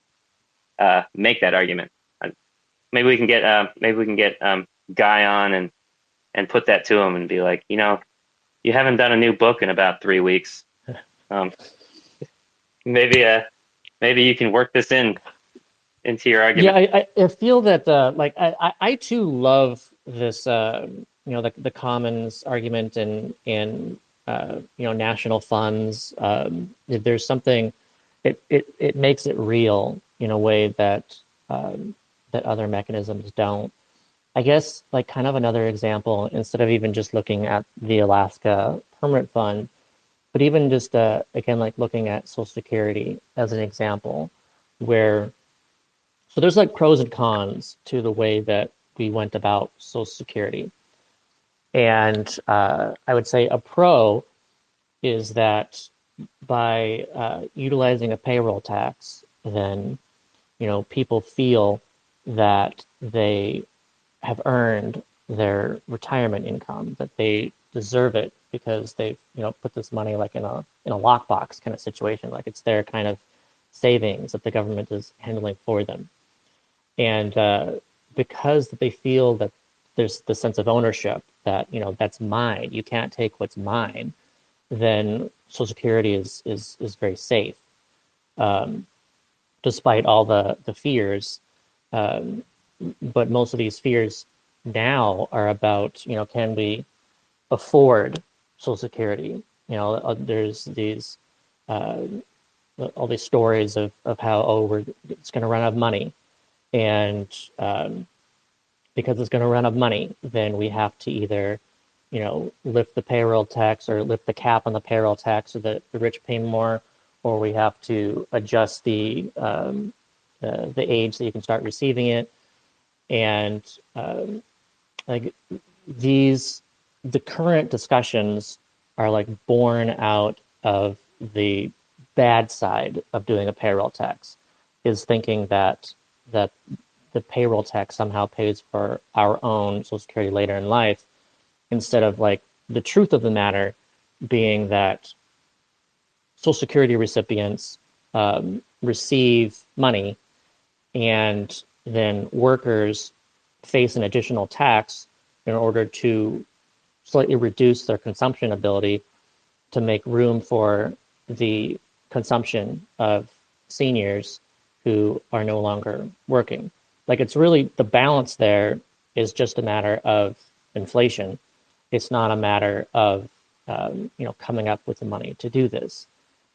make that argument. Maybe we can get Guy on and put that to him and be like, you haven't done a new book in about 3 weeks. Um, maybe you can work this into your argument. Yeah, I feel that like I too love this the commons argument and national funds. There's something, it makes it real in a way that other mechanisms don't. I guess like kind of another example, instead of even just looking at the Alaska Permanent Fund, but even just again like looking at Social Security as an example, where so there's like pros and cons to the way that we went about Social Security. And I would say a pro is that by utilizing a payroll tax, then people feel that they have earned their retirement income, that they deserve it because they've put this money like in a lockbox kind of situation, like it's their kind of savings that the government is handling for them. And because they feel that there's the sense of ownership that that's mine, you can't take what's mine, then Social Security is very safe, despite all the fears. Um, but most of these fears now are about can we afford Social Security? There's these uh, all these stories of how it's going to run out of money. And because it's going to run out of money, then we have to either, lift the payroll tax or lift the cap on the payroll tax so that the rich pay more, or we have to adjust the age that you can start receiving it. And like the current discussions are like born out of the bad side of doing a payroll tax, is thinking that the payroll tax somehow pays for our own Social Security later in life, instead of like the truth of the matter being that Social Security recipients receive money, and then workers face an additional tax in order to slightly reduce their consumption ability to make room for the consumption of seniors who are no longer working. Like, it's really, the balance there is just a matter of inflation. It's not a matter of coming up with the money to do this.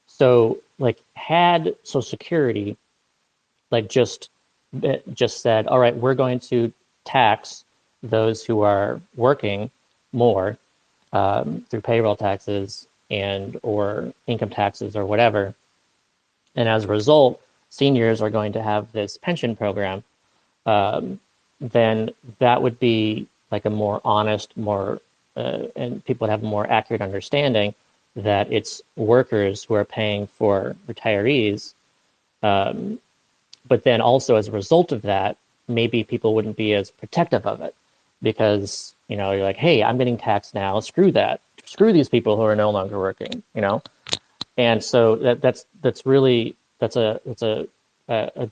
So, like, had Social Security like just said, all right, we're going to tax those who are working more through payroll taxes and or income taxes or whatever, and as a result, seniors are going to have this pension program, then that would be like a more honest, more and people would have a more accurate understanding that it's workers who are paying for retirees. But then also as a result of that, maybe people wouldn't be as protective of it because, you're like, hey, I'm getting taxed now. Screw that. Screw these people who are no longer working, And so that's a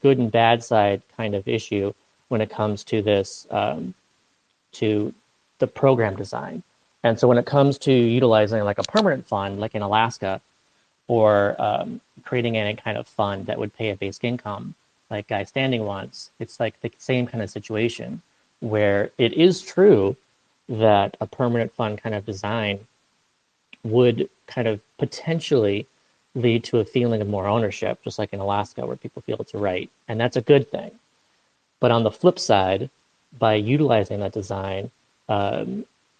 good and bad side kind of issue when it comes to this, to the program design. And so when it comes to utilizing like a permanent fund, like in Alaska, or creating any kind of fund that would pay a basic income, like Guy Standing wants, it's like the same kind of situation where it is true that a permanent fund kind of design would kind of potentially lead to a feeling of more ownership, just like in Alaska, where people feel it's right. And that's a good thing. But on the flip side, by utilizing that design,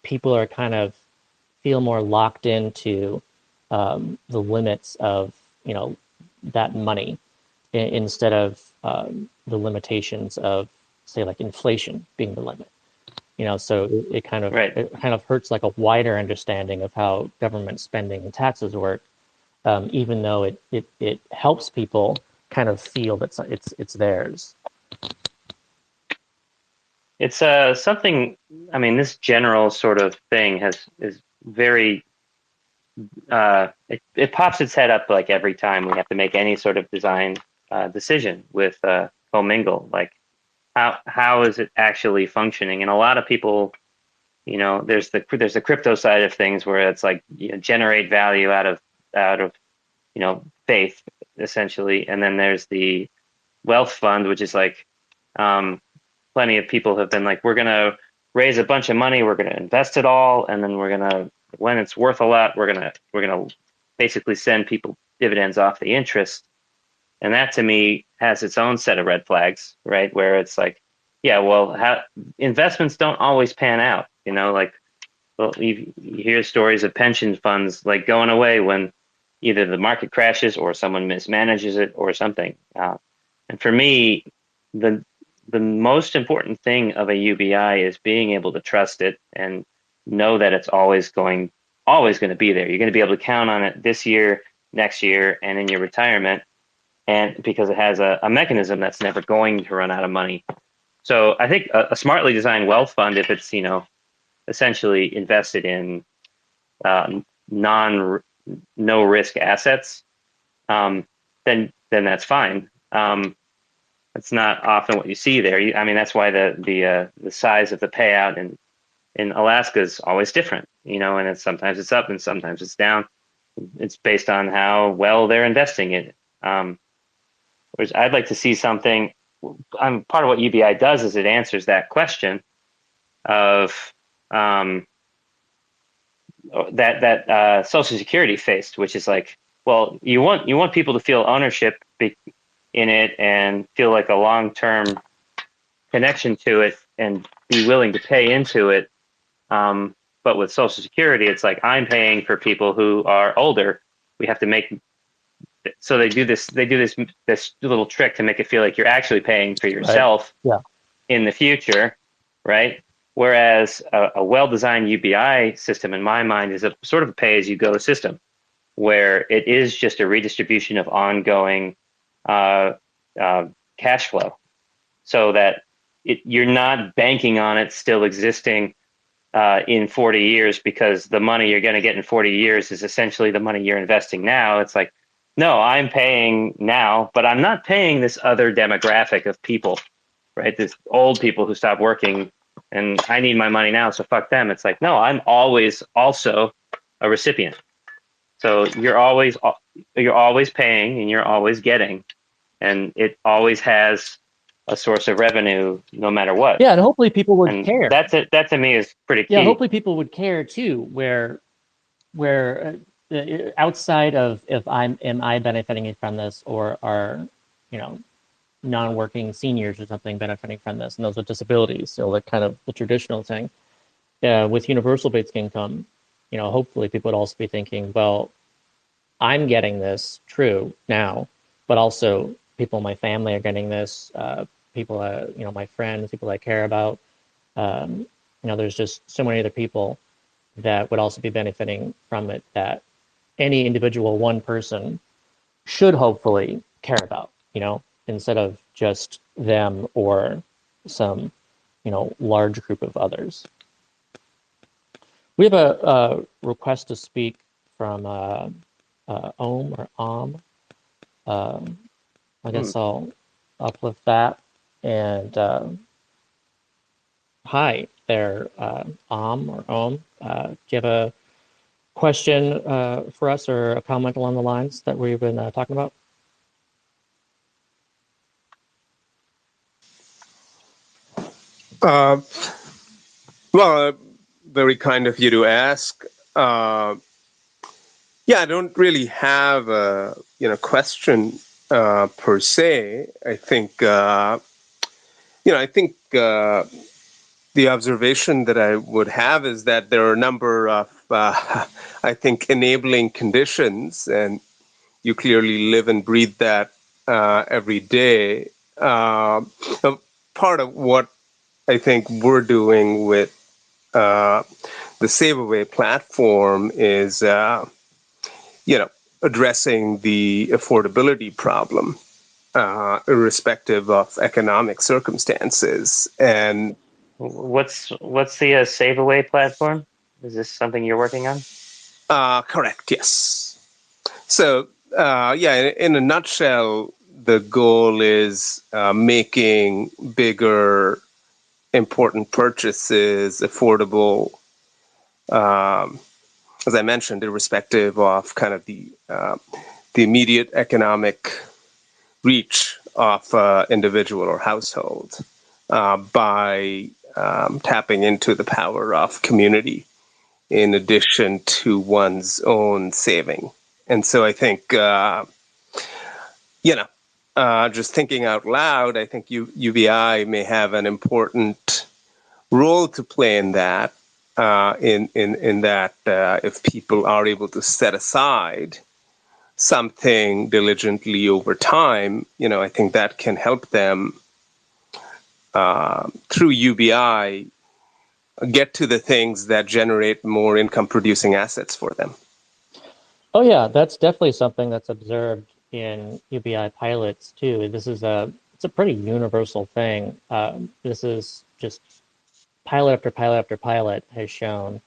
people are kind of feel more locked into the limits of, that money instead of the limitations of, say, like inflation being the limit. So it kind of Right. it kind of hurts like a wider understanding of how government spending and taxes work, even though it helps people kind of feel that it's theirs. It's something. I mean, this general sort of thing is very. It pops its head up like every time we have to make any sort of design decision with Comingle. Like, how is it actually functioning? And a lot of people, there's the crypto side of things where it's like, generate value out of faith essentially, and then there's the wealth fund, which is like, plenty of people have been like, we're gonna raise a bunch of money, we're gonna invest it all, and then we're gonna, when it's worth a lot, we're gonna basically send people dividends off the interest. And that to me has its own set of red flags, right? Where it's like, yeah, well, investments don't always pan out, like, well, you hear stories of pension funds like going away when either the market crashes or someone mismanages it or something. And for me, the most important thing of a UBI is being able to trust it and know that it's always going to be there. You're going to be able to count on it this year, next year, and in your retirement. And because it has a mechanism that's never going to run out of money. So I think a smartly designed wealth fund, if it's, essentially invested in no risk assets, then that's fine. It's not often what you see there. I mean, that's why the size of the payout in Alaska is always different, and sometimes it's up and sometimes it's down. It's based on how well they're investing it. Whereas I'd like to see something. Part of what UBI does is it answers that question of that Social Security faced, which is like, well, you want people to feel ownership in it and feel like a long-term connection to it and be willing to pay into it. But with Social Security, it's like, I'm paying for people who are older. We have to make, so they do this little trick to make it feel like you're actually paying for yourself in the future, right? Whereas a well-designed UBI system, in my mind, is a sort of a pay-as-you-go system, where it is just a redistribution of ongoing cash flow, so that you're not banking on it still existing in 40 years, because the money you're going to get in 40 years is essentially the money you're investing now. It's like, no, I'm paying now, but I'm not paying this other demographic of people, right? This old people who stop working and I need my money now, so fuck them. It's like, no, I'm always also a recipient. So you're always paying and you're always getting, and it always has a source of revenue no matter what. Yeah, and hopefully people would And care. that to me is pretty Yeah, key. hopefully people would care too, where outside of if am I benefiting from this, or are, you know, non-working seniors or something benefiting from this, and those with disabilities. So like kind of the traditional thing. With universal basic income, you know, hopefully people would also be thinking, well, I'm getting this true now, but also people in my family are getting this. People, you know, my friends, people I care about. You know, there's just so many other people that would also be benefiting from it, that any individual one person should hopefully care about, you know, instead of just them or some, you know, large group of others. We have a request to speak from Om or Om. Um, I Hmm. guess I'll uplift that. And hi there, Om or Om. Do you have a question for us, or a comment along the lines that we've been talking about? Uh, well, very kind of you to ask. Uh, yeah, I don't really have a question per se. I think the observation that I would have is that there are a number of I think enabling conditions, and you clearly live and breathe that every day. Part of what I think we're doing with uh, the Save Away platform is, addressing the affordability problem, irrespective of economic circumstances. And What's the Save Away platform? Is this something you're working on? correct, yes. So, yeah, in a nutshell, the goal is making bigger, important purchases affordable, um, as I mentioned, irrespective of kind of the immediate economic reach of individual or household, by tapping into the power of community in addition to one's own saving. And so I think, you know, just thinking out loud, I think UBI may have an important role to play in that. In that, if people are able to set aside something diligently over time, I think that can help them through UBI get to the things that generate more income producing assets for them. Oh yeah, that's definitely something that's observed in UBI pilots too. It's a pretty universal thing. This is just pilot after pilot after pilot has shown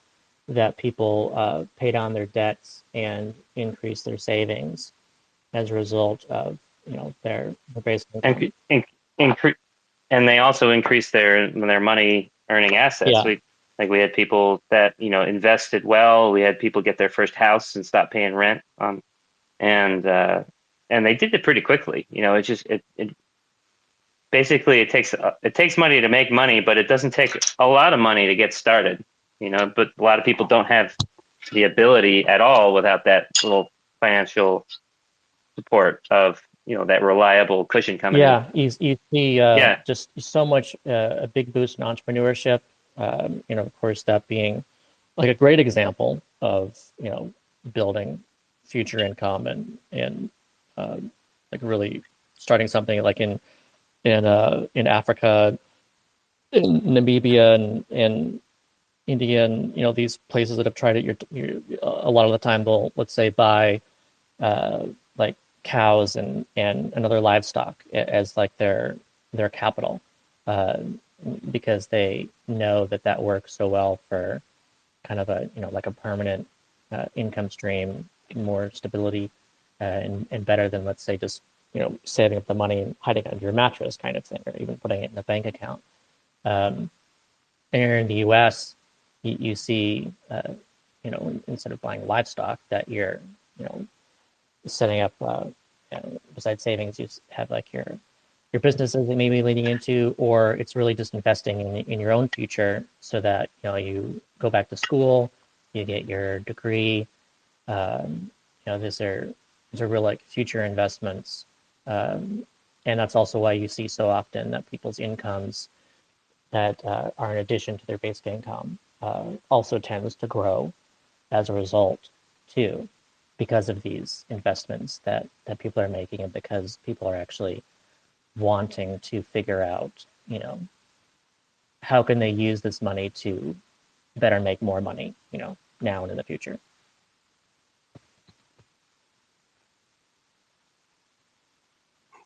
that people pay down their debts and increase their savings as a result of, you know, their basic income. And and they also increase their money earning assets. Yeah, We had people that invested well. We had people get their first house and stop paying rent. And and they did it pretty quickly. It basically it takes money to make money, but it doesn't take a lot of money to get started. But a lot of people don't have the ability at all without that little financial support of that reliable cushion coming in. yeah. You see Yeah, just so much a big boost in entrepreneurship. You know, of course, that being like a great example of, you know, building future income, and like really starting something like in Africa, in Namibia, and India, and, you know, these places that have tried it. A lot of the time they'll, let's say, buy like cows and other livestock as like their capital, uh, because they know that that works so well for kind of a, you know, like a permanent income stream, more stability. and better than, let's say, just saving up the money and hiding it under your mattress kind of thing, or even putting it in a bank account. And here in the U.S., you see, instead of buying livestock, that you're, setting up. Besides savings, you have like your businesses that may be leading into, or it's really just investing in your own future, so that you go back to school, you get your degree. These are real like future investments, and that's also why you see so often that people's incomes that are in addition to their basic income also tends to grow as a result too, because of these investments that people are making, and because people are actually wanting to figure out, how can they use this money to better make more money, now and in the future.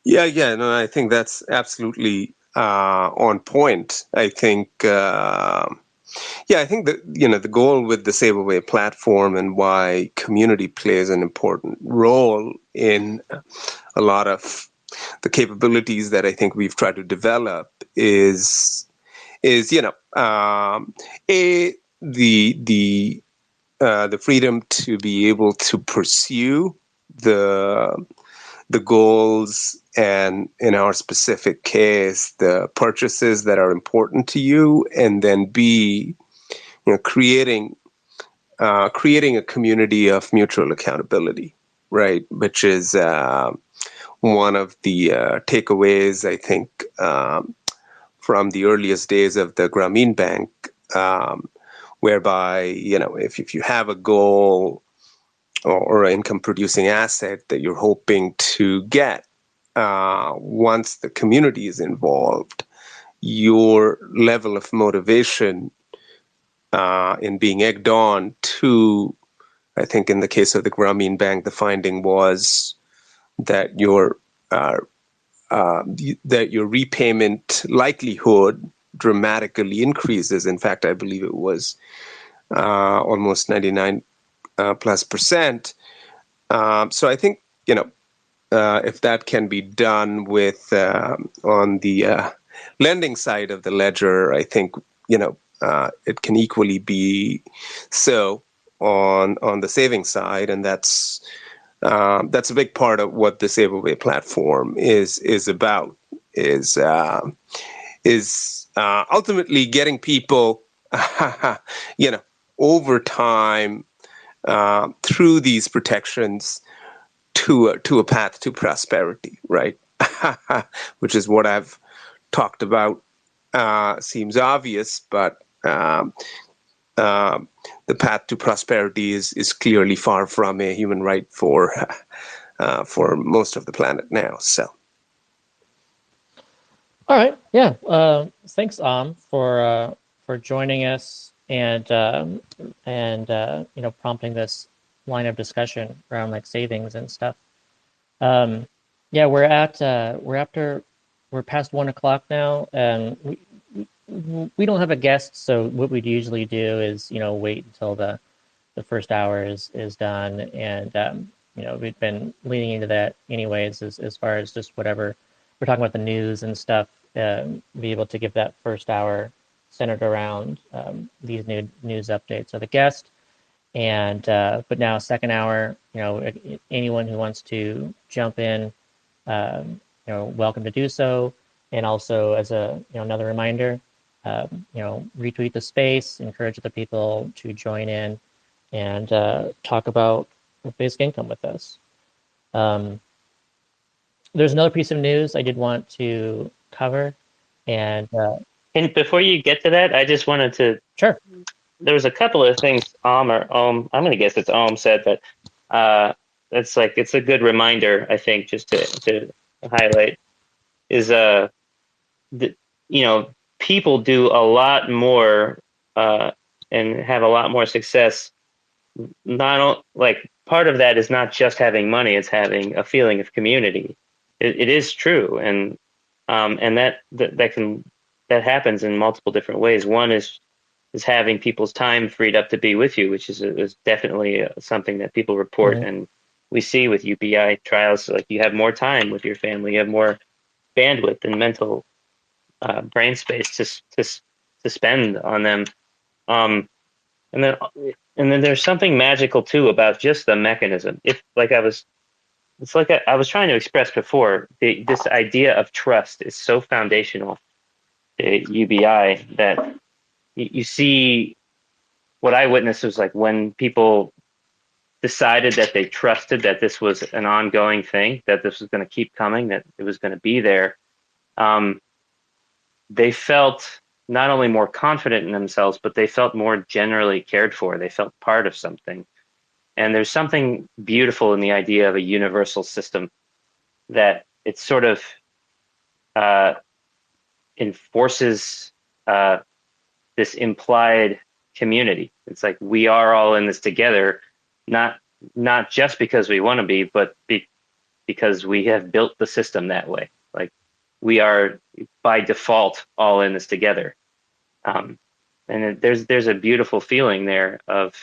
Yeah, no, I think that's absolutely on point. I think, I think that the goal with the Save Away platform, and why community plays an important role in a lot of the capabilities that I think we've tried to develop is the freedom to be able to pursue the goals, and in our specific case, the purchases that are important to you, and then B, creating a community of mutual accountability, right? Which is one of the takeaways, I think, from the earliest days of the Grameen Bank, whereby, if you have a goal or an income producing asset that you're hoping to get, once the community is involved, your level of motivation in being egged on to, I think in the case of the Grameen Bank, the finding was that your repayment likelihood dramatically increases. In fact, I believe it was almost 99 plus percent. So I think, if that can be done with on the lending side of the ledger, I think, it can equally be so on the saving side, and that's a big part of what the Save Away platform is about. Is ultimately getting people, over time, through these protections to a path to prosperity, right? Which is what I've talked about. Seems obvious, but the path to prosperity is clearly far from a human right for most of the planet now. So, all right, yeah. Thanks, for joining us and prompting this line of discussion around like savings and stuff. Yeah, we're past 1 o'clock now, and we don't have a guest, so what we'd usually do is wait until the first hour is done, and we've been leaning into that anyways, as far as just whatever we're talking about, the news and stuff, be able to give that first hour centered around these new news updates of the guest. And but now second hour, anyone who wants to jump in, welcome to do so. And also, as another reminder, retweet the space, encourage other people to join in and talk about basic income with us. There's another piece of news I did want to cover, and before you get to that, I just wanted to. Sure. There was a couple of things I'm going to guess it's said, but it's a good reminder, I think, just to highlight is people do a lot more and have a lot more success. Not like part of that is not just having money; it's having a feeling of community. It is true, and that happens in multiple different ways. One is having people's time freed up to be with you, which is definitely something that people report Mm-hmm. and we see with UBI trials, like you have more time with your family, you have more bandwidth and mental brain space to spend on them. Um, and then and then there's something magical too about just the mechanism. If like it's like I was trying to express before, this idea of trust is so foundational to UBI that you see what I witnessed was like when people decided that they trusted that this was an ongoing thing, that this was going to keep coming, that it was going to be there. Um, they felt not only more confident in themselves, but they felt more generally cared for. They felt part of something. And there's something beautiful in the idea of a universal system that it sort of uh, enforces this implied community. It's like we are all in this together, not just because we want to be, but because we have built the system that way. Like we are by default all in this together. And there's a beautiful feeling there of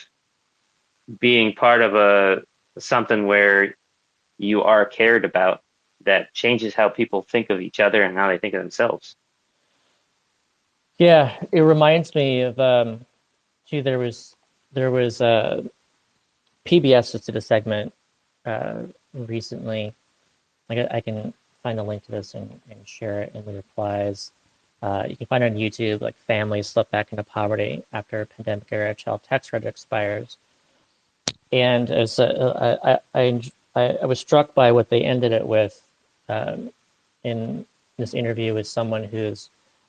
being part of something where you are cared about, that changes how people think of each other and how they think of themselves. Yeah, it reminds me of gee, there was PBS just did a segment recently. I can find a link to this and share it in the replies. You can find it on YouTube, like families slip back into poverty after pandemic era child tax credit expires. And as I was struck by what they ended it with in this interview with someone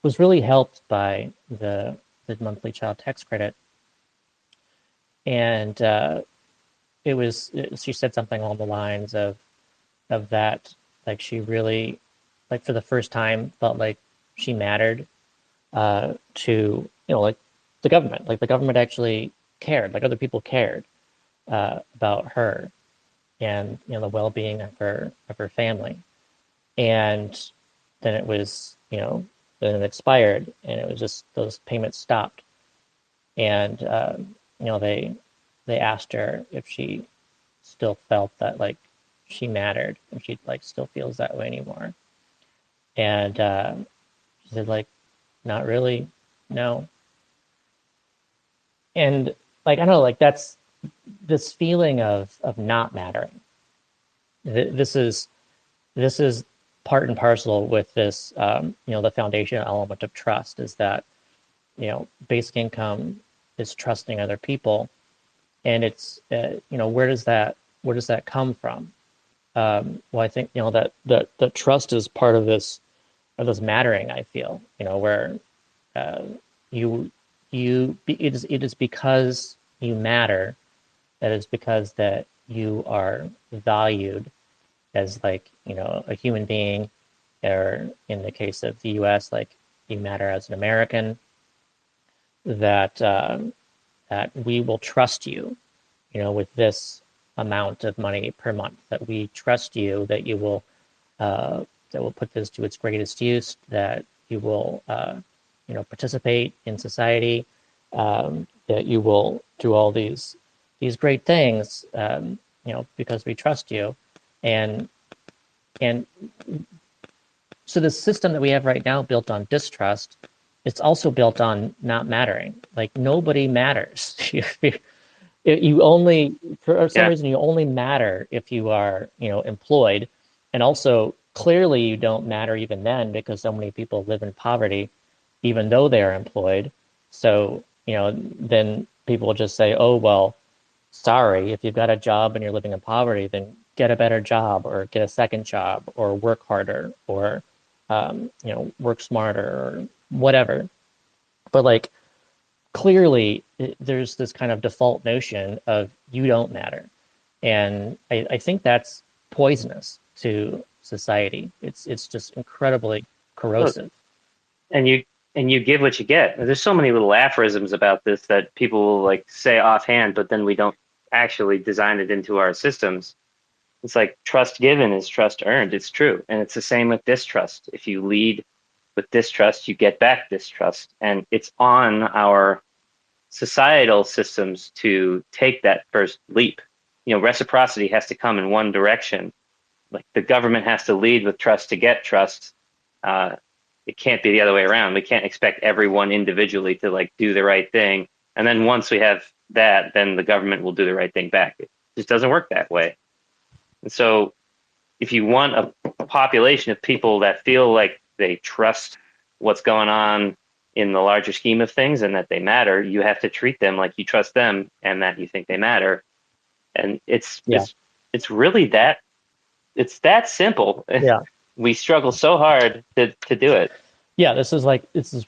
was really helped by the monthly child tax credit, and she said something along the lines of that, like she really, like for the first time, felt like she mattered to like the government, like the government actually cared, like other people cared about her and the well-being of her family. And then it was then it expired, and it was just those payments stopped. And they asked her if she still felt that like she mattered, if she like still feels that way anymore. And she said like, not really, no. And like I don't know, like that's this feeling of not mattering. This is part and parcel with this the foundational element of trust, is that basic income is trusting other people. And it's where does that come from? Well, I think that the trust is part of this mattering. I feel where it is because you matter, that is because that you are valued as like a human being, or in the case of the U.S., like you matter as an American, that that we will trust you with this amount of money per month, that we trust you that you will put this to its greatest use, that you will participate in society, that you will do all these great things because we trust you. And so the system that we have right now, built on distrust, it's also built on not mattering. Like nobody matters. You only, for some reason, you only matter if you are employed. And also clearly you don't matter even then, because so many people live in poverty even though they are employed. So then people will just say, oh well, sorry, if you've got a job and you're living in poverty, then get a better job, or get a second job, or work harder, or work smarter, or whatever. But like clearly there's this kind of default notion of you don't matter. And I think that's poisonous to society. It's just incredibly corrosive. And you give what you get. There's so many little aphorisms about this that people will like say offhand, but then we don't actually design it into our systems. It's like trust given is trust earned. It's true. And it's the same with distrust. If you lead with distrust, you get back distrust. And it's on our societal systems to take that first leap. reciprocity has to come in one direction. Like the government has to lead with trust to get trust. It can't be the other way around. We can't expect everyone individually to like do the right thing. And then once we have that, then the government will do the right thing back. It just doesn't work that way. And so if you want a population of people that feel like they trust what's going on in the larger scheme of things and that they matter, you have to treat them like you trust them and that you think they matter. And it's really that simple. Yeah. We struggle so hard to do it. Yeah, this is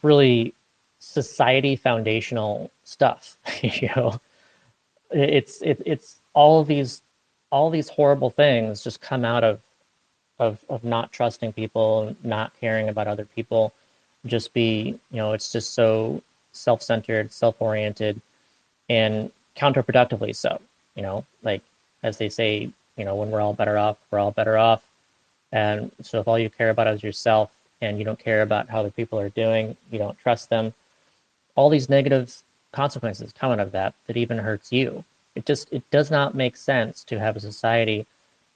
really society foundational stuff. It's all these horrible things just come out of not trusting people, not caring about other people. It's just so self-centered, self-oriented, and counterproductively so. Like as they say, when we're all better off, we're all better off. And so if all you care about is yourself and you don't care about how other people are doing, you don't trust them, all these negative consequences come out of that even hurts you. It does not make sense to have a society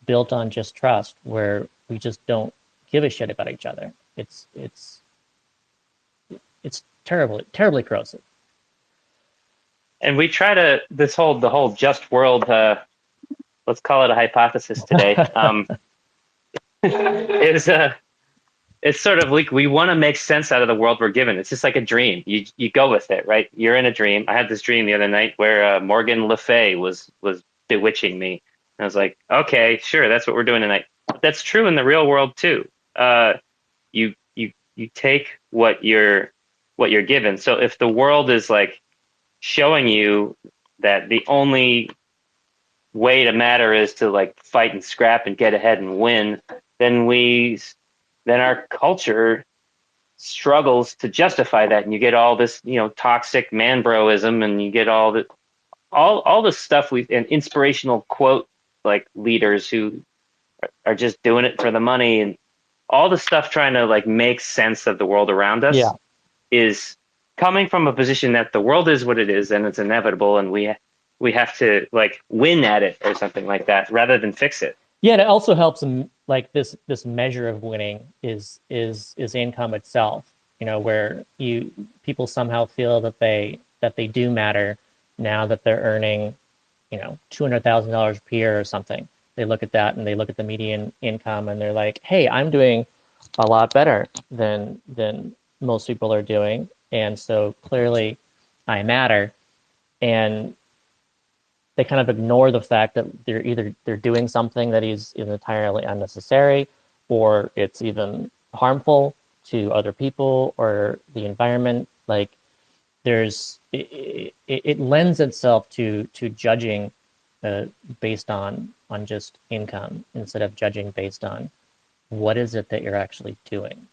built on just trust where we just don't give a shit about each other. It's terribly corrosive. And we try to the whole just world, let's call it a hypothesis today. It's sort of like we want to make sense out of the world we're given. It's just like a dream. You go with it, right? You're in a dream. I had this dream the other night where Morgan Le Fay was bewitching me. And I was like, okay, sure, that's what we're doing tonight. But that's true in the real world too. You take what you're given. So if the world is like showing you that the only way to matter is to like fight and scrap and get ahead and win, then our culture struggles to justify that, and you get all this toxic man broism, and you get all the stuff and inspirational quote like leaders who are just doing it for the money, and all the stuff trying to like make sense of the world around us is coming from a position that the world is what it is and it's inevitable, and we have to like win at it or something like that rather than fix it. Yeah, and it also helps them, like this measure of winning is income itself, where people somehow feel that they do matter now that they're earning, $200,000 per year or something. They look at that and they look at the median income and they're like, hey, I'm doing a lot better than most people are doing. And so clearly I matter. And they kind of ignore the fact that they're doing something that is entirely unnecessary, or it's even harmful to other people or the environment. Like it lends itself to judging based on just income instead of judging based on what is it that you're actually doing.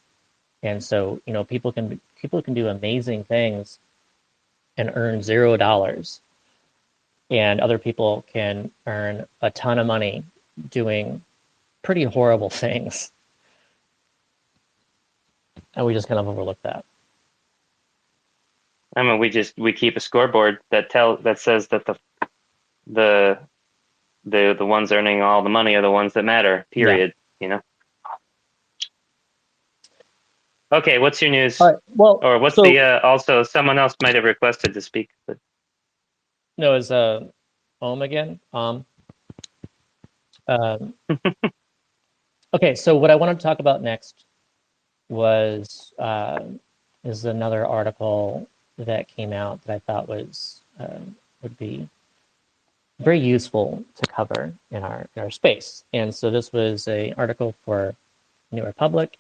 And so people can do amazing things and earn $0. And other people can earn a ton of money doing pretty horrible things. And we just kind of overlook that. I mean, we keep a scoreboard that says that the ones earning all the money are the ones that matter, period. Yeah. Okay, what's your news? All right, well, or what's also someone else might have requested to speak, but no, is again. Okay, so what I wanted to talk about next is another article that came out that I thought would be very useful to cover in our space. And so this was an article for New Republic,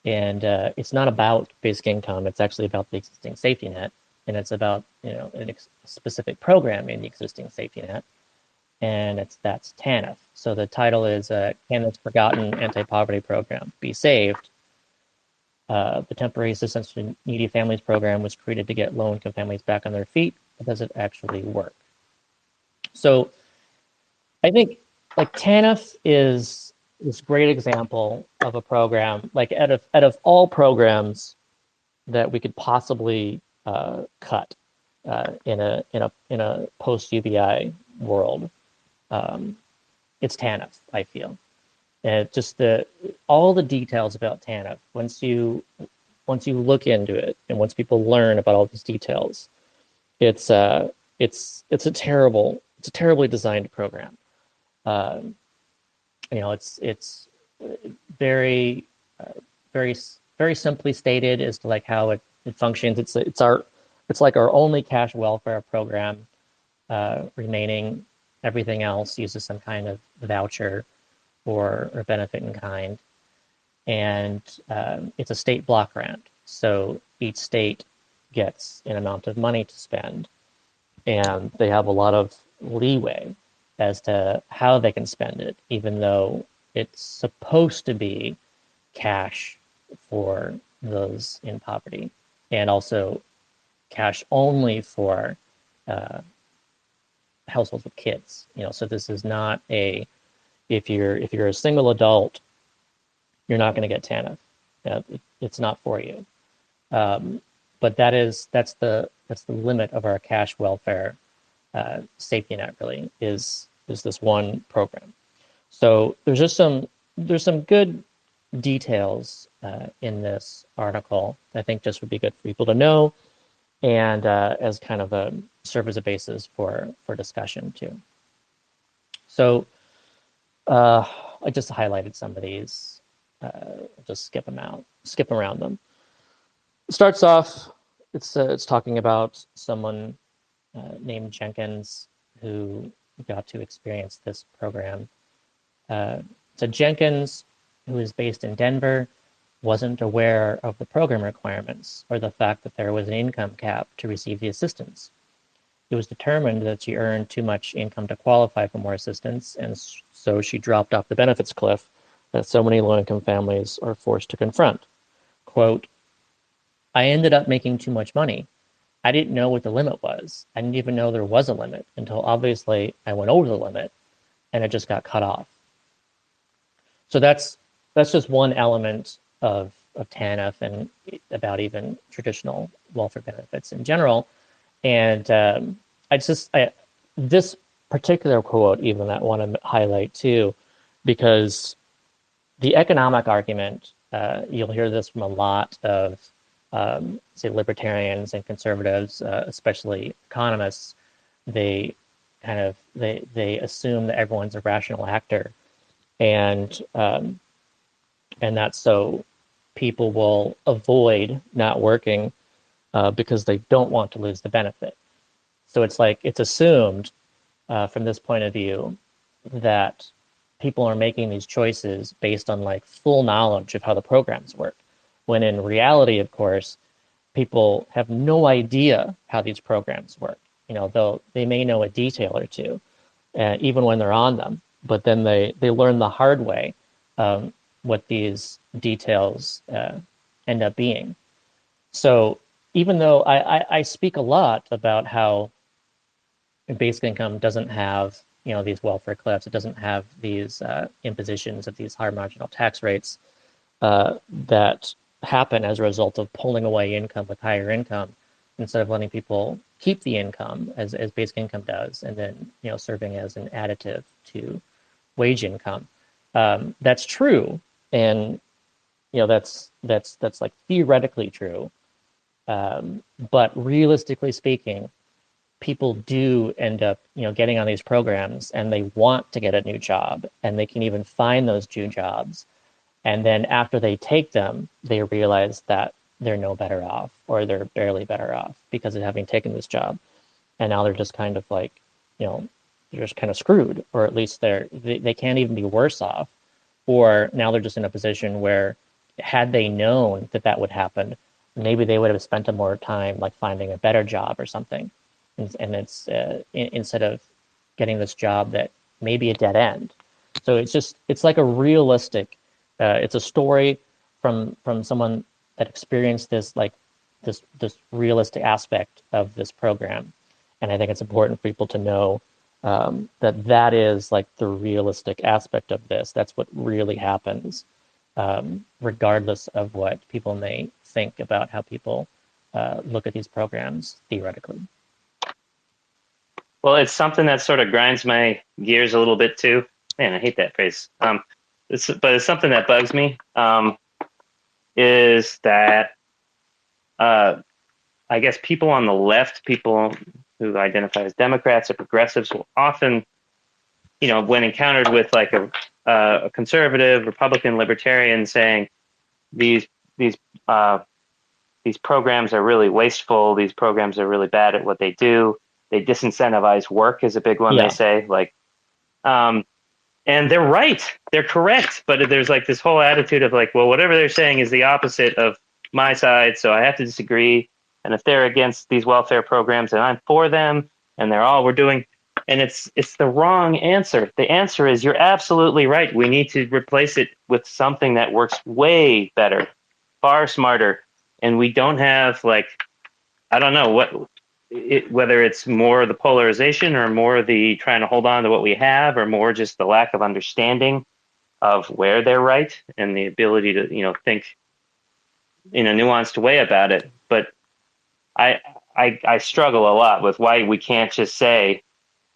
and it's not about basic income. It's actually about the existing safety net, and it's about a specific program in the existing safety net, and that's TANF. So the title is "Can This Forgotten Anti-Poverty Program Be Saved?" The Temporary Assistance to Needy Families program was created to get low-income families back on their feet, but does it actually work? So I think like TANF is this great example of a program, like out of all programs that we could possibly cut in a post UBI world. it's TANF, I feel. Just all the details about TANF, once you look into it and once people learn about all these details, it's a terribly designed program. It's very very simply stated as to like how it functions. It's like our only cash welfare program remaining. Everything else uses some kind of voucher or benefit in kind, and it's a state block grant. So each state gets an amount of money to spend, and they have a lot of leeway as to how they can spend it, even though it's supposed to be cash for those in poverty, and also cash only for households with kids. So this is not if you're a single adult, you're not going to get TANF. It's not for you. But that's the limit of our cash welfare safety net. Really, is this one program. So there's some good details in this article I think just would be good for people to know, and as kind of serve as a basis for discussion too. So I just highlighted some of these. Just skip around them. It starts off, it's talking about someone named Jenkins who got to experience this program. So Jenkins, who is based in Denver, wasn't aware of the program requirements or the fact that there was an income cap to receive the assistance. It was determined that she earned too much income to qualify for more assistance, and so she dropped off the benefits cliff that so many low-income families are forced to confront. Quote, I ended up making too much money. I didn't know what the limit was. I didn't even know there was a limit until obviously I went over the limit and it just got cut off. So that's just one element of TANF and about even traditional welfare benefits in general. And this particular quote, even I want to highlight too, because the economic argument, you'll hear this from a lot of, say, libertarians and conservatives, especially economists. They assume that everyone's a rational actor, and that's so people will avoid not working because they don't want to lose the benefit. So it's like it's assumed from this point of view that people are making these choices based on like full knowledge of how the programs work, when in reality, of course, people have no idea how these programs work. They may know a detail or two, even when they're on them, but then they learn the hard way what these details end up being. So even though I speak a lot about how basic income doesn't have these welfare cliffs, it doesn't have these impositions of these higher marginal tax rates that happen as a result of pulling away income with higher income instead of letting people keep the income as basic income does, and then serving as an additive to wage income. That's true, and that's like theoretically true, but realistically speaking, people do end up getting on these programs and they want to get a new job, and they can even find those new jobs, and then after they take them they realize that they're no better off, or they're barely better off because of having taken this job, and now they're just kind of like they're just kind of screwed, or at least they can't even be worse off, or now they're just in a position where had they known that would happen, maybe they would have spent more time like finding a better job or something. And it's instead of getting this job that may be a dead end. So it's like a realistic, it's a story from someone that experienced this realistic aspect of this program. And I think it's important for people to know that is like the realistic aspect of this. That's what really happens, regardless of what people may think about how people look at these programs theoretically. Well, it's something that sort of grinds my gears a little bit too. Man, I hate that phrase. But it's something that bugs me. Is that I guess people on the left, people who identify as Democrats or progressives, will often, when encountered with like a conservative, Republican, libertarian saying these these programs are really wasteful, these programs are really bad at what they do, they disincentivize work is a big one. Yeah. They say and they're right, they're correct, but there's like this whole attitude of like, well, whatever they're saying is the opposite of my side, so I have to disagree. And if they're against these welfare programs, then I'm for them, and they're all we're doing. And it's the wrong answer. The answer is you're absolutely right. We need to replace it with something that works way better, far smarter. And we don't have like, I don't know whether it's more the polarization or more the trying to hold on to what we have, or more just the lack of understanding of where they're right and the ability to think in a nuanced way about it. But I struggle a lot with why we can't just say,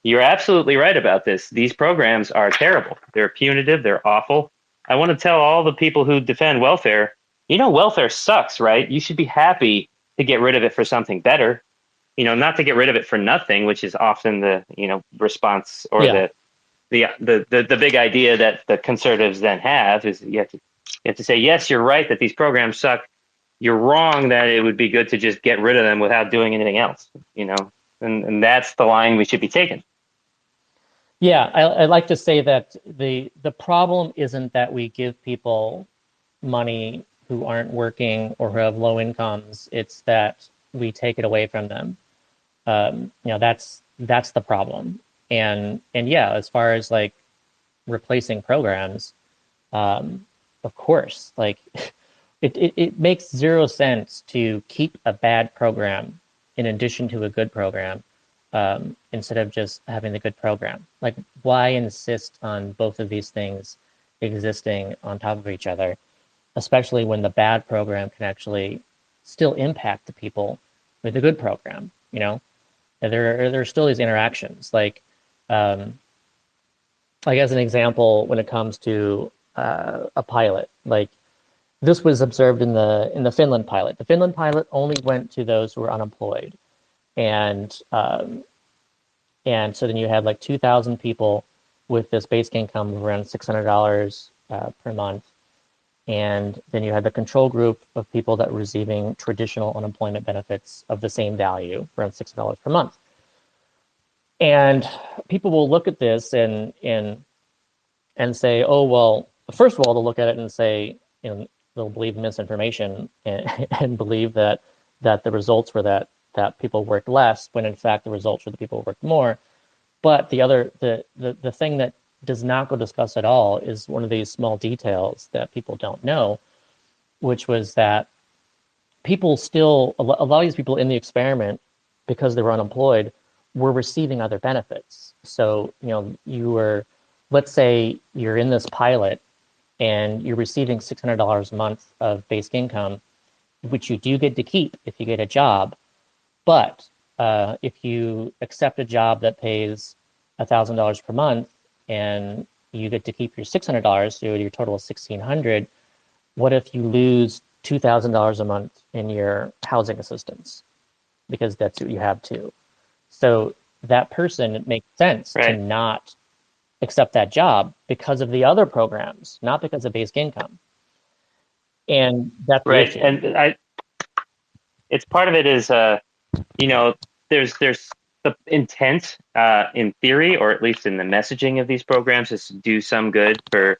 you're absolutely right about this. These programs are terrible. They're punitive. They're awful. I want to tell all the people who defend welfare, welfare sucks, right? You should be happy to get rid of it for something better. Not to get rid of it for nothing, which is often the, response or Yeah. the big idea that the conservatives then have is you have to say, yes, you're right that these programs suck. You're wrong that it would be good to just get rid of them without doing anything else, and that's the line we should be taking. Yeah, I like to say that the problem isn't that we give people money who aren't working or who have low incomes. It's that we take it away from them. That's the problem. And yeah, as far as like replacing programs, of course, like it makes zero sense to keep a bad program in addition to a good program. Instead of just having the good program. Like, why insist on both of these things existing on top of each other, especially when the bad program can actually still impact the people with the good program, And there are still these interactions. Like as an example, when it comes to a pilot, like this was observed in the Finland pilot. The Finland pilot only went to those who were unemployed. And so then you had like 2,000 people with this basic income of around $600 per month. And then you had the control group of people that were receiving traditional unemployment benefits of the same value, around $600 per month. And people will look at this and say, oh, well, first of all, they'll look at it and say, they'll believe misinformation and believe that the results were that people worked less, when in fact the results were that people worked more. But the thing that does not go discussed at all is one of these small details that people don't know, which was that people still, a lot of these people in the experiment, because they were unemployed, were receiving other benefits. So, let's say you're in this pilot and you're receiving $600 a month of basic income, which you do get to keep if you get a job. But if you accept a job that pays $1,000 per month and you get to keep your $600, so your total is $1,600, what if you lose $2,000 a month in your housing assistance? Because that's what you have too. So that person, it makes sense to not accept that job because of the other programs, not because of basic income. And that's right. the issue. And it's part of it is there's the intent in theory, or at least in the messaging of these programs, is to do some good for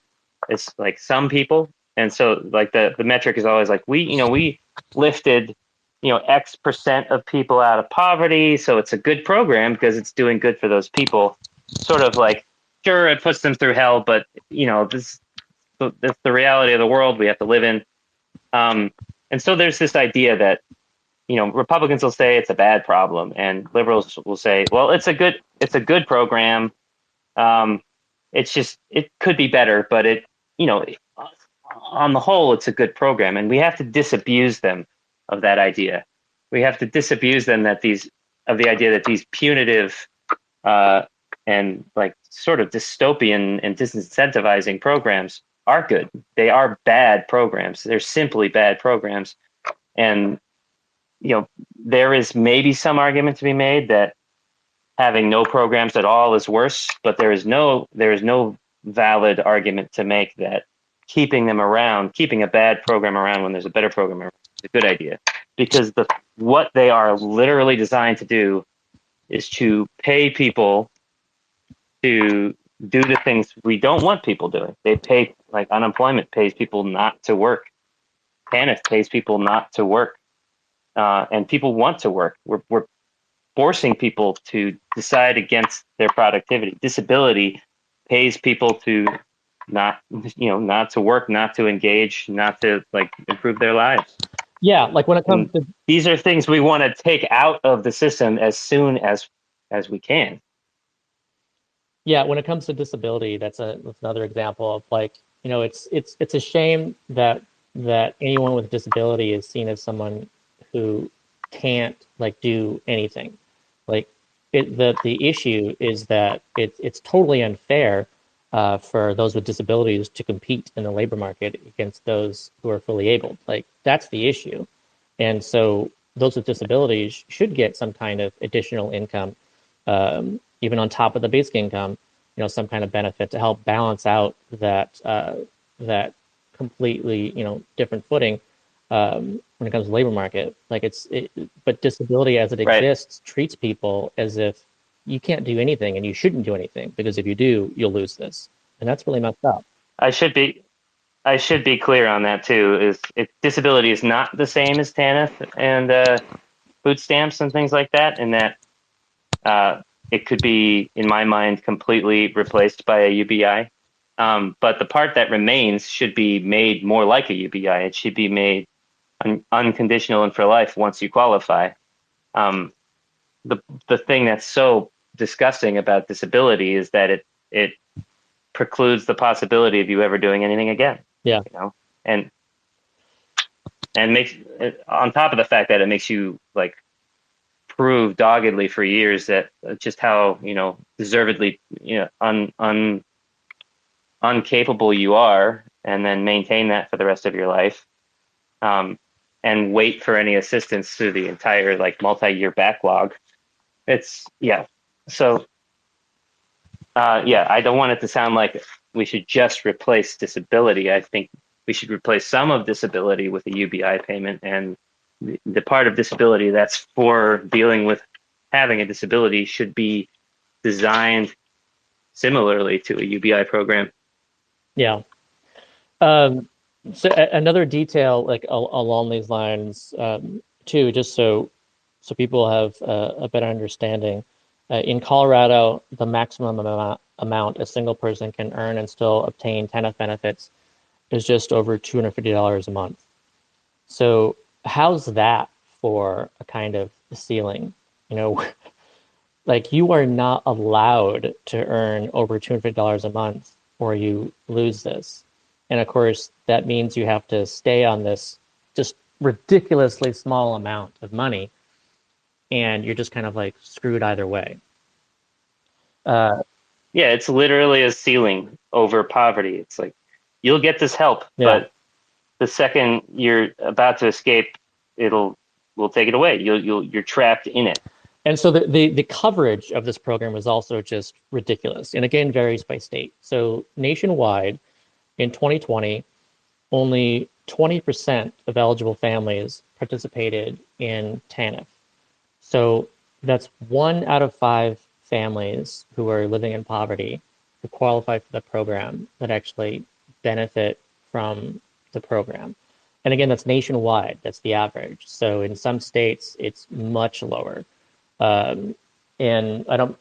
it's like some people. And so like the metric is always like we lifted X percent of people out of poverty, so it's a good program because it's doing good for those people. Sort of like, sure, it puts them through hell, but that's the reality of the world we have to live in. And so there's this idea that Republicans will say it's a bad problem, and liberals will say, well, it's a good program. It could be better, but on the whole, it's a good program, and we have to disabuse them of that idea. We have to disabuse them of the idea that these punitive and like sort of dystopian and disincentivizing programs are good. They are bad programs. They're simply bad programs. And, there is maybe some argument to be made that having no programs at all is worse, but there is no valid argument to make that keeping a bad program around when there's a better program around is a good idea, because what they are literally designed to do is to pay people to do the things we don't want people doing. They pay, like unemployment pays people not to work. TANF pays people not to work, and people want to work. We're forcing people to decide against their productivity. Disability pays people to not to work, not to engage, not to improve their lives. Yeah, like when it comes to these are things we want to take out of the system as soon as we can. Yeah, when it comes to disability, that's another example of it's a shame that anyone with disability is seen as someone who can't do anything. The issue is that it's totally unfair for those with disabilities to compete in the labor market against those who are fully able. That's the issue. And so those with disabilities should get some kind of additional income, even on top of the basic income, some kind of benefit to help balance out that completely, different footing when it comes to the labor market. But disability as it exists treats people as if you can't do anything and you shouldn't do anything, because if you do, you'll lose this. And that's really messed up. I should be clear on that too. Disability is not the same as TANF and food stamps and things like that, in that it could be, in my mind, completely replaced by a UBI. But the part that remains should be made more like a UBI. It should be made unconditional and for life once you qualify. The thing that's so disgusting about disability is that it precludes the possibility of you ever doing anything again. Yeah. And makes, on top of the fact that it makes you prove doggedly for years that just how deservedly uncapable you are, and then maintain that for the rest of your life, and wait for any assistance through the entire multi-year backlog. So I don't want it to sound like we should just replace disability. I think we should replace some of disability with a UBI payment, and the part of disability that's for dealing with having a disability should be designed similarly to a UBI program. Yeah. So another detail along these lines too, just so people have a better understanding. In Colorado, the maximum amount a single person can earn and still obtain TANF benefits is just over $250 a month. So how's that for a kind of ceiling? You are not allowed to earn over $250 a month or you lose this. And of course, that means you have to stay on this just ridiculously small amount of money, and you're just kind of screwed either way. It's literally a ceiling over poverty. It's you'll get this help, but the second you're about to escape, we'll take it away. You're trapped in it. And so the coverage of this program is also just ridiculous, and again varies by state. So nationwide, in 2020, only 20% of eligible families participated in TANF. So that's 1 out of 5 families who are living in poverty who qualify for the program that actually benefit from the program. And again, that's nationwide. That's the average. So in some states, it's much lower. And I don't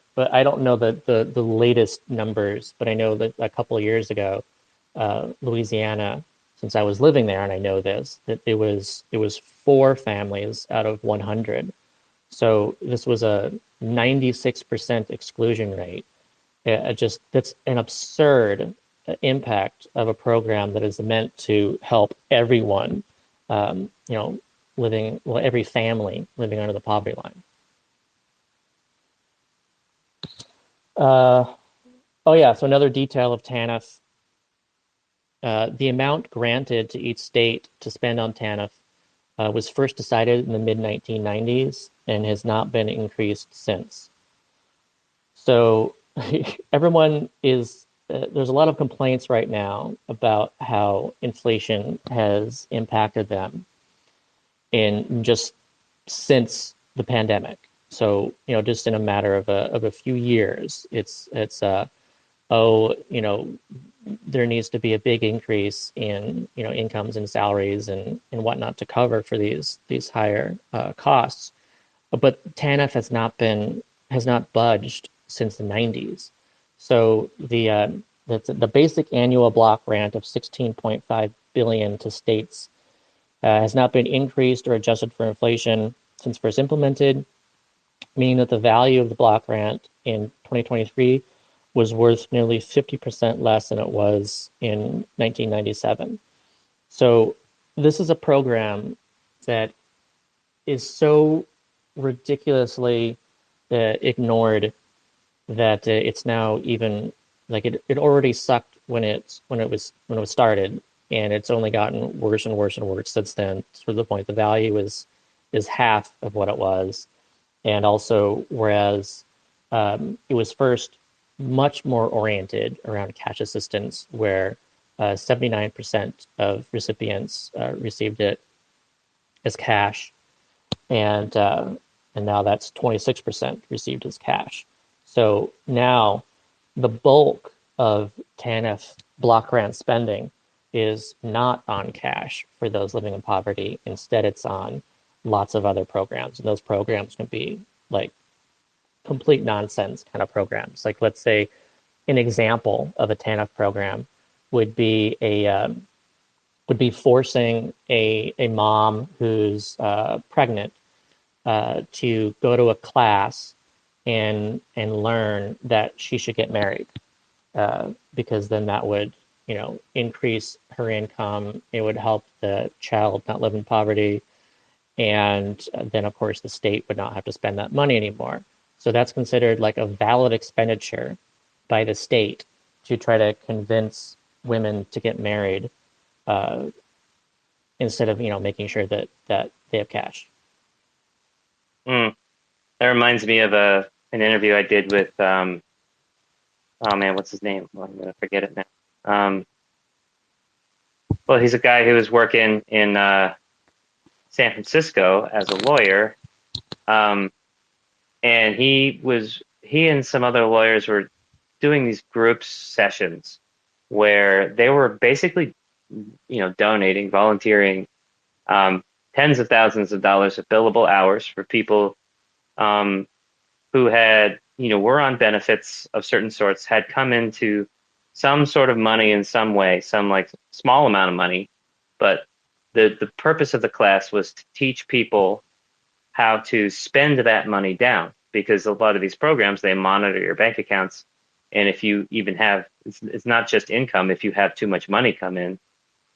know the latest numbers, but I know that a couple of years ago, Louisiana, since I was living there, and I know this, that it was 4 families out of 100. So this was a 96% exclusion rate. That's an absurd impact of a program that is meant to help everyone, every family living under the poverty line. Oh yeah, so another detail of TANF, the amount granted to each state to spend on TANF was first decided in the mid 1990s and has not been increased since. So everyone is, there's a lot of complaints right now about how inflation has impacted them in just since the pandemic. So, just in a matter of a few years, oh, there needs to be a big increase in, incomes and salaries and whatnot to cover for these higher costs. But TANF has not budged since the 90s. So the basic annual block grant of 16.5 billion to states has not been increased or adjusted for inflation since first implemented, meaning that the value of the block grant in 2023 was worth nearly 50% less than it was in 1997. So this is a program that is so ridiculously ignored that it's now even like it already sucked when it was started, and it's only gotten worse and worse and worse since then, to the point the value is half of what it was. And also, whereas it was first much more oriented around cash assistance, where 79% of recipients received it as cash, and now that's 26% received as cash. So now the bulk of TANF block grant spending is not on cash for those living in poverty. Instead, it's on lots of other programs, and those programs can be like complete nonsense kind of programs. Like, let's say an example of a TANF program would be forcing a mom who's pregnant to go to a class and learn that she should get married, because then that would increase her income. It would help the child not live in poverty, and then of course the state would not have to spend that money anymore. So that's considered like a valid expenditure by the state to try to convince women to get married, instead of making sure that they have cash. Mm. That reminds me of an interview I did with oh man, what's his name? Well, I'm gonna forget it now. Well, he's a guy who was working in San Francisco as a lawyer, and he and some other lawyers were doing these group sessions where they were basically, donating, volunteering, tens of thousands of dollars of billable hours for people who had, were on benefits of certain sorts, had come into some sort of money in some way, some like small amount of money. But the purpose of the class was to teach people how to spend that money down, because a lot of these programs, they monitor your bank accounts. And if you even have, it's not just income, if you have too much money come in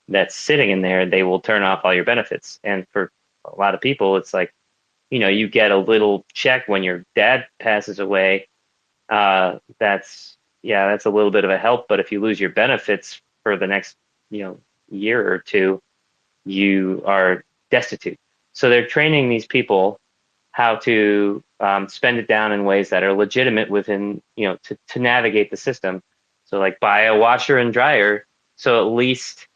that's sitting in there, they will turn off all your benefits. And for a lot of people, it's like, you get a little check when your dad passes away. That's a little bit of a help. But if you lose your benefits for the next, year or two, you are destitute. So they're training these people how to spend it down in ways that are legitimate within, to navigate the system. So like buy a washer and dryer. So at least,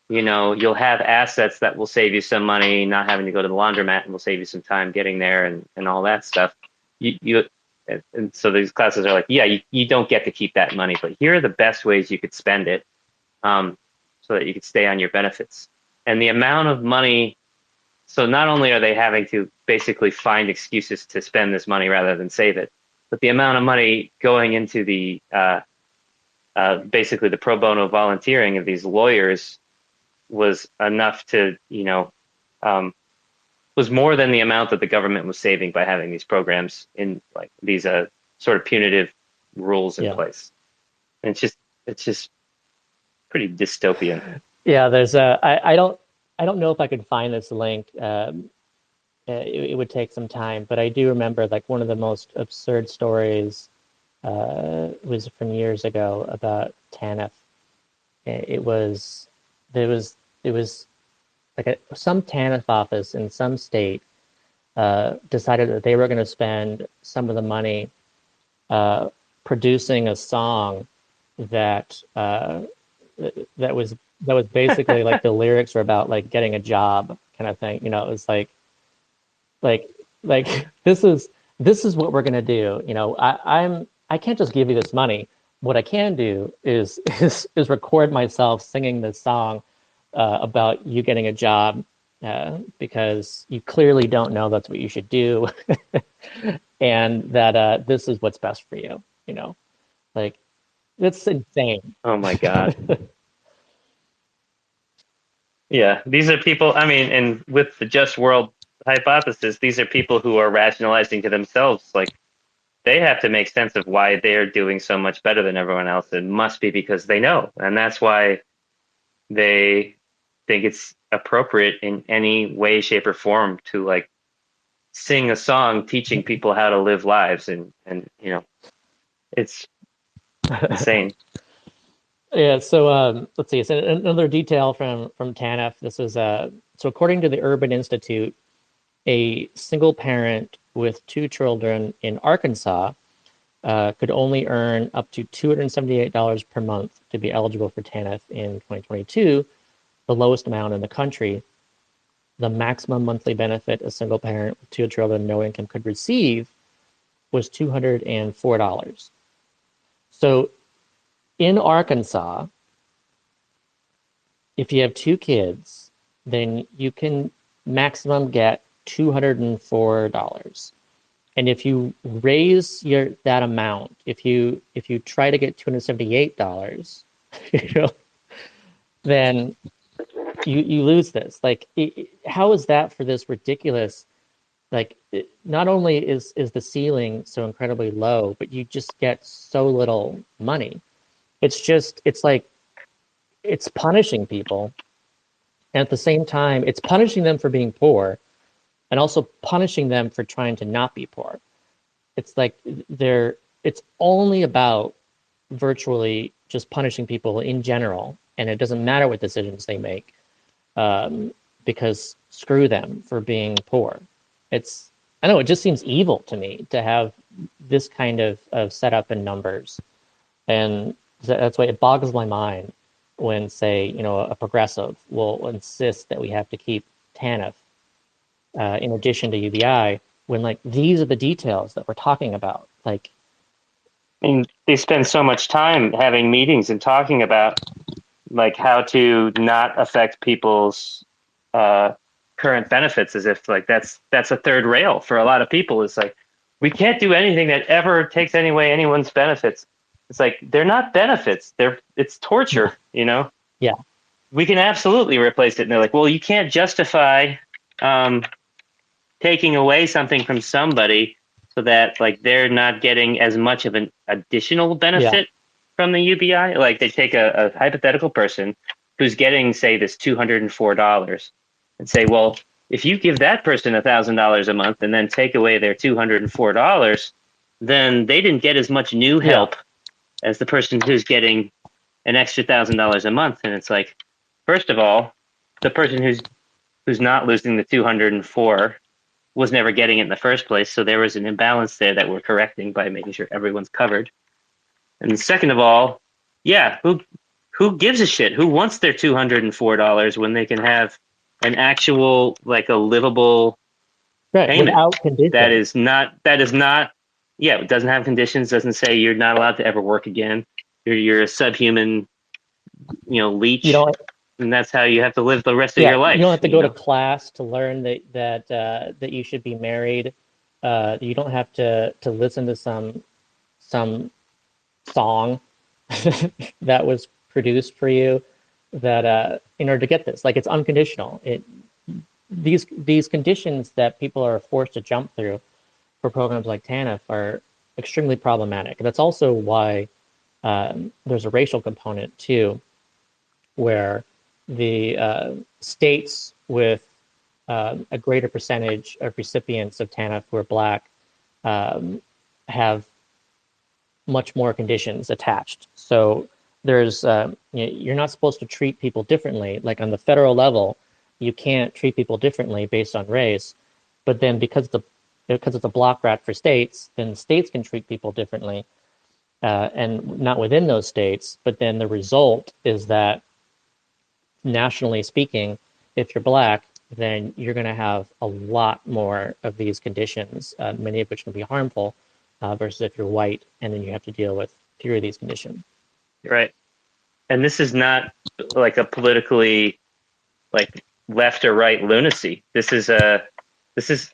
you'll have assets that will save you some money, not having to go to the laundromat, and will save you some time getting there and all that stuff. And so these classes are like, yeah, you don't get to keep that money, but here are the best ways you could spend it, so that you could stay on your benefits. And the amount of money, so not only are they having to basically find excuses to spend this money rather than save it, but the amount of money going into the basically the pro bono volunteering of these lawyers was enough to, was more than the amount that the government was saving by having these programs in like these sort of punitive rules in place. And it's just pretty dystopian. Yeah, there's I don't know if I could find this link. It would take some time, but I do remember like one of the most absurd stories was from years ago about TANF. It was there was like some TANF office in some state decided that they were going to spend some of the money producing a song that that was basically like the lyrics were about like getting a job kind of thing. You know, it was like like this is what we're gonna do. You know, I can't just give you this money. What I can do is record myself singing this song about you getting a job because you clearly don't know that's what you should do, and that this is what's best for you. You know, like it's insane. Oh my God. Yeah, these are people, I mean, and with the just world hypothesis, these are people who are rationalizing to themselves, like they have to make sense of why they're doing so much better than everyone else. It must be because they know. And that's why they think it's appropriate in any way, shape, or form to like sing a song teaching people how to live lives. And you know, it's insane. Yeah, so let's see. So another detail from TANF. This was so according to the Urban Institute, a single parent with 2 children in Arkansas could only earn up to $278 per month to be eligible for TANF in 2022, the lowest amount in the country. The maximum monthly benefit a single parent with 2 children, no income, could receive was $204. So in Arkansas, if you have 2 kids, then you can maximum get $204. And if you raise that amount, if you try to get $278, you know, then you lose this. Like, how is that for this ridiculous? Like, not only is the ceiling so incredibly low, but you just get so little money. It's like it's punishing people, and at the same time, it's punishing them for being poor, and also punishing them for trying to not be poor. It's like it's only about virtually just punishing people in general, and it doesn't matter what decisions they make, because screw them for being poor. I know it just seems evil to me to have this kind of setup and numbers, and that's why it boggles my mind when, say, you know, a progressive will insist that we have to keep TANF in addition to UBI, when like these are the details that we're talking about. Like, And they spend so much time having meetings and talking about like how to not affect people's current benefits, as if like that's a third rail for a lot of people. It's like we can't do anything that ever takes away anyone's benefits. It's like they're not benefits. It's torture, you know? yeah. We can absolutely replace it. And they're like, well, you can't justify taking away something from somebody so that like they're not getting as much of an additional benefit from the UBI. Like they take a hypothetical person who's getting, say, this $204 and say, well, if you give that person $1,000 a month and then take away their $204, then they didn't get as much new help as the person who's getting an extra $1,000 a month. And it's like, first of all, the person who's not losing the 204 was never getting it in the first place. So there was an imbalance there that we're correcting by making sure everyone's covered. And second of all, yeah, who gives a shit? Who wants their $204 when they can have an actual, like a livable payment without conditions? That is not, yeah, it doesn't have conditions, doesn't say you're not allowed to ever work again. You're a subhuman, you know, leech. You don't, and that's how you have to live the rest of your life. You don't have to go to class to learn that you should be married. You don't have to listen to some song that was produced for you that in order to get this. Like, it's unconditional. These conditions that people are forced to jump through for programs like TANF are extremely problematic. That's also why there's a racial component too, where the states with a greater percentage of recipients of TANF who are Black have much more conditions attached. So there's you're not supposed to treat people differently. Like on the federal level, you can't treat people differently based on race. But then because it's a block grant for states, then states can treat people differently, and not within those states. But then the result is that nationally speaking, if you're black, then you're going to have a lot more of these conditions, many of which can be harmful, versus if you're white, and then you have to deal with fewer of these conditions. Right. And this is not like a politically like left or right lunacy.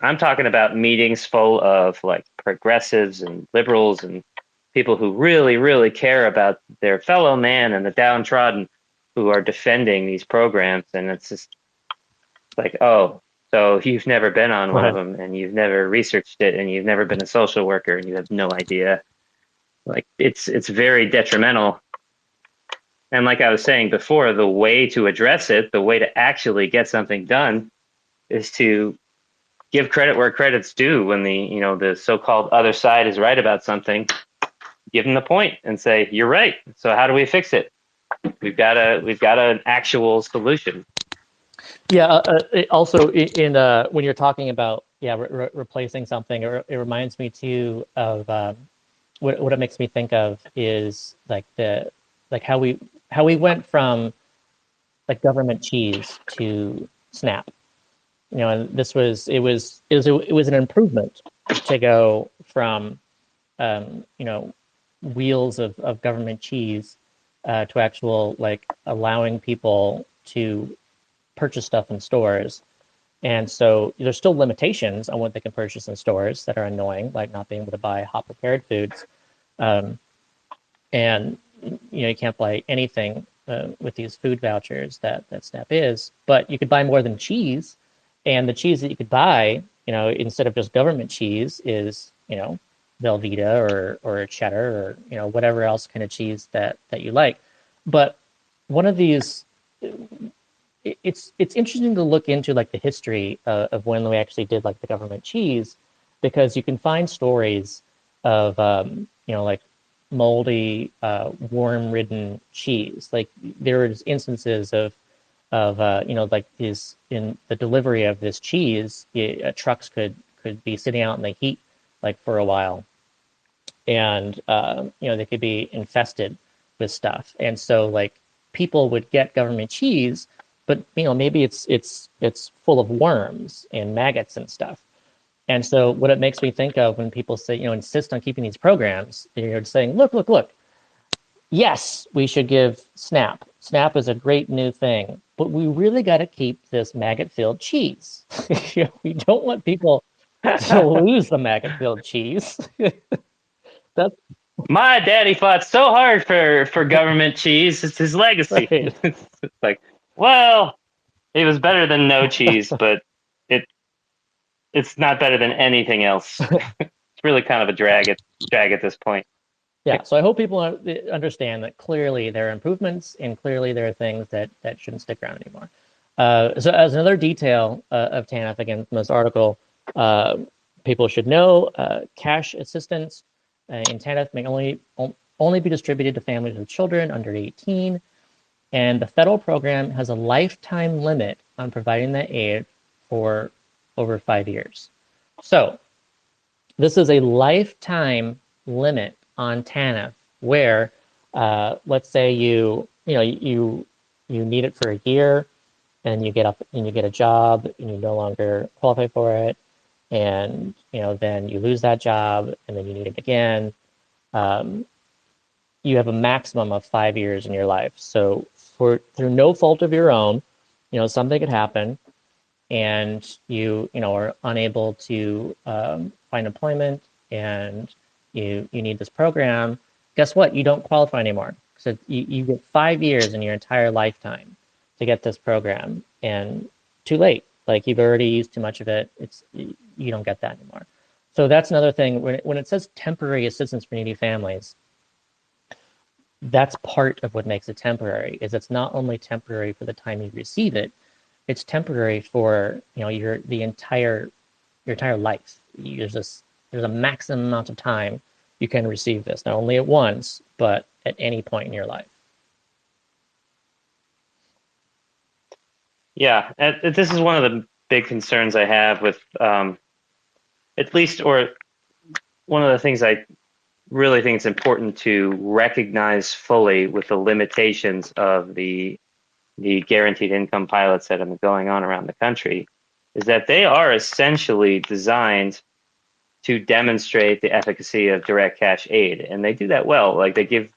I'm talking about meetings full of like progressives and liberals and people who really, really care about their fellow man and the downtrodden, who are defending these programs. And it's just like, oh, so you've never been on one of them, and you've never researched it, and you've never been a social worker, and you have no idea. Like it's very detrimental. And like I was saying before, the way to address it, the way to actually get something done, is to give credit where credit's due. When the so-called other side is right about something, give them the point and say, you're right. So how do we fix it? We've got an actual solution. Yeah. Also, when you're talking about replacing something, it reminds me too of what it makes me think of is like how we went from like government cheese to SNAP. And it was an improvement to go from wheels of government cheese to actual like allowing people to purchase stuff in stores. And so there's still limitations on what they can purchase in stores that are annoying, like not being able to buy hot prepared foods. And you can't buy anything with these food vouchers that SNAP is, but you could buy more than cheese. And the cheese that you could buy, instead of just government cheese, is Velveeta or cheddar or whatever else kind of cheese that you like. But one of these, it's interesting to look into like the history of when we actually did like the government cheese, because you can find stories of like moldy, worm-ridden cheese. Like there's instances of like this in the delivery of this cheese, trucks could be sitting out in the heat like for a while, and they could be infested with stuff. And so like people would get government cheese, but maybe it's full of worms and maggots and stuff. And so what it makes me think of when people say, insist on keeping these programs, they're saying, look, yes, we should give SNAP. SNAP is a great new thing, but we really got to keep this maggot-filled cheese. We don't want people to lose the maggot-filled cheese. That's my daddy fought so hard for government cheese. It's his legacy. Right. It's like, well, it was better than no cheese, but it's not better than anything else. It's really kind of a drag at this point. Yeah, so I hope people understand that clearly there are improvements, and clearly there are things that shouldn't stick around anymore. So as another detail of TANF, again, from this article, people should know cash assistance in TANF may only be distributed to families with children under 18, and the federal program has a lifetime limit on providing that aid for over 5 years. So this is a lifetime limit on TANF, where let's say you need it for a year, and you get a job and you no longer qualify for it, and then you lose that job and then you need it again. You have a maximum of 5 years in your life. So through no fault of your own, something could happen, and you are unable to find employment, and you need this program. Guess what? You don't qualify anymore. So you get 5 years in your entire lifetime to get this program, and too late. Like you've already used too much of it. You don't get that anymore. So that's another thing. When it says temporary assistance for needy families, that's part of what makes it temporary. Is it's not only temporary for the time you receive it, it's temporary for your entire life. There's a maximum amount of time you can receive this, not only at once, but at any point in your life. Yeah, this is one of the big concerns I have with, at least, or one of the things I really think it's important to recognize fully with the limitations of the guaranteed income pilots that have been going on around the country, is that they are essentially designed to demonstrate the efficacy of direct cash aid, and they do that well. Like they give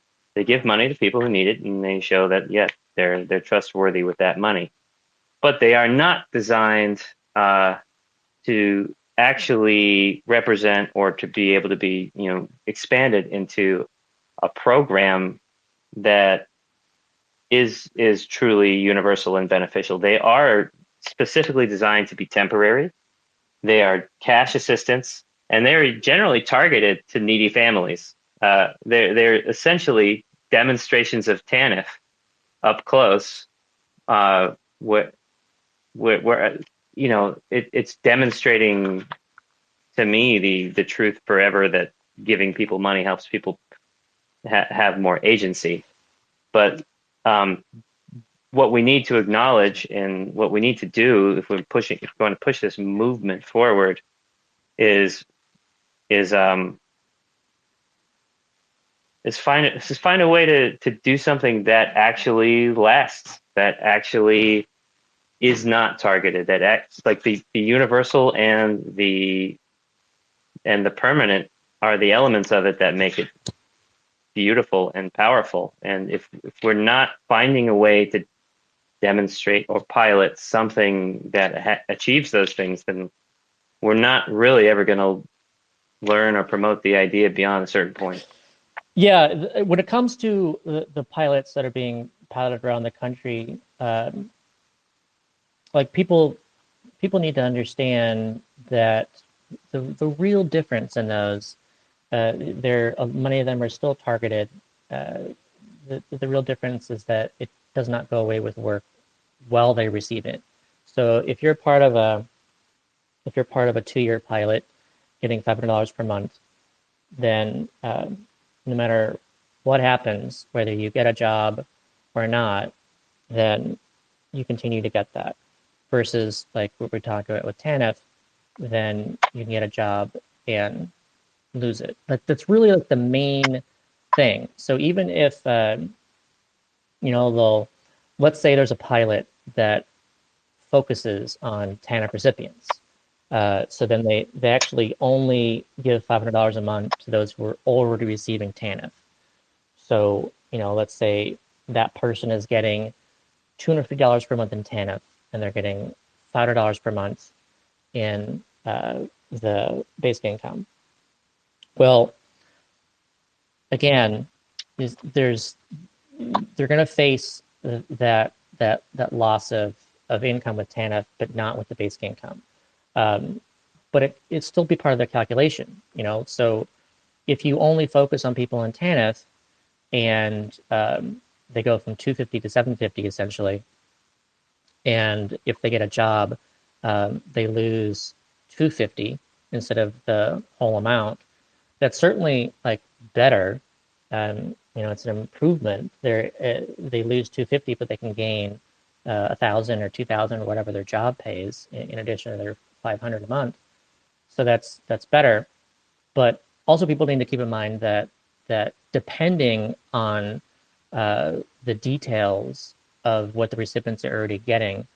money to people who need it, and they show that they're trustworthy with that money. But they are not designed to actually represent or to be able to be expanded into a program that is truly universal and beneficial. They are specifically designed to be temporary. They are cash assistance, and they're generally targeted to needy families. They're essentially demonstrations of TANF up close, where it's demonstrating to me the truth forever that giving people money helps people have more agency. But what we need to acknowledge and what we need to do if we're going to push this movement forward is find a way to do something that actually lasts, that actually is not targeted, that acts like the universal and the permanent are the elements of it that make it beautiful and powerful. And if we're not finding a way to demonstrate or pilot something that achieves those things, then we're not really ever going to learn or promote the idea beyond a certain point. Yeah, when it comes to the pilots that are being piloted around the country, like people need to understand that the real difference in those, many of them are still targeted. The real difference is that it does not go away with work while they receive it. So if you're part of a 2-year pilot getting $500 per month, then no matter what happens, whether you get a job or not, then you continue to get that. Versus like what we're talking about with TANF, then you can get a job and lose it. But that's really like the main thing. So even if let's say there's a pilot that focuses on TANF recipients. So then they actually only give $500 a month to those who are already receiving TANF. So, let's say that person is getting $250 per month in TANF, and they're getting $500 per month in the basic income. Well, again, they're going to face that loss of income with TANF, but not with the basic income. But it still be part of their calculation, So if you only focus on people in TANF and they go from 250 to 750 essentially, and if they get a job, they lose 250 instead of the whole amount. That's certainly like better. It's an improvement. They lose 250, but they can gain 1,000 or 2,000 or whatever their job pays in addition to their 500 a month. So that's better. But also people need to keep in mind that depending on the details of what the recipients are already getting,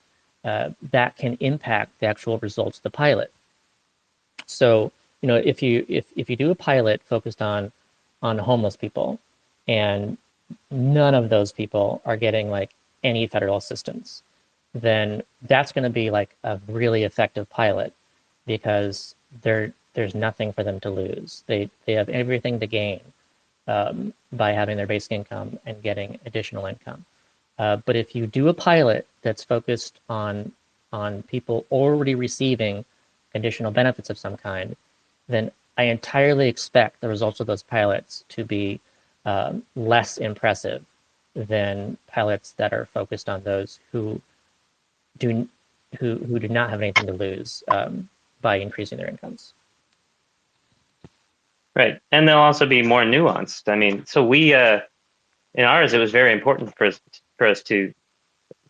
that can impact the actual results of the pilot. So, if you do a pilot focused on homeless people, and none of those people are getting like any federal assistance, then that's going to be like a really effective pilot because there's nothing for them to lose. They have everything to gain by having their basic income and getting additional income. But if you do a pilot that's focused on people already receiving additional benefits of some kind, then I entirely expect the results of those pilots to be less impressive than pilots that are focused on those who do not have anything to lose by increasing their incomes. Right. And they'll also be more nuanced. I mean, so we, in ours, it was very important for us to,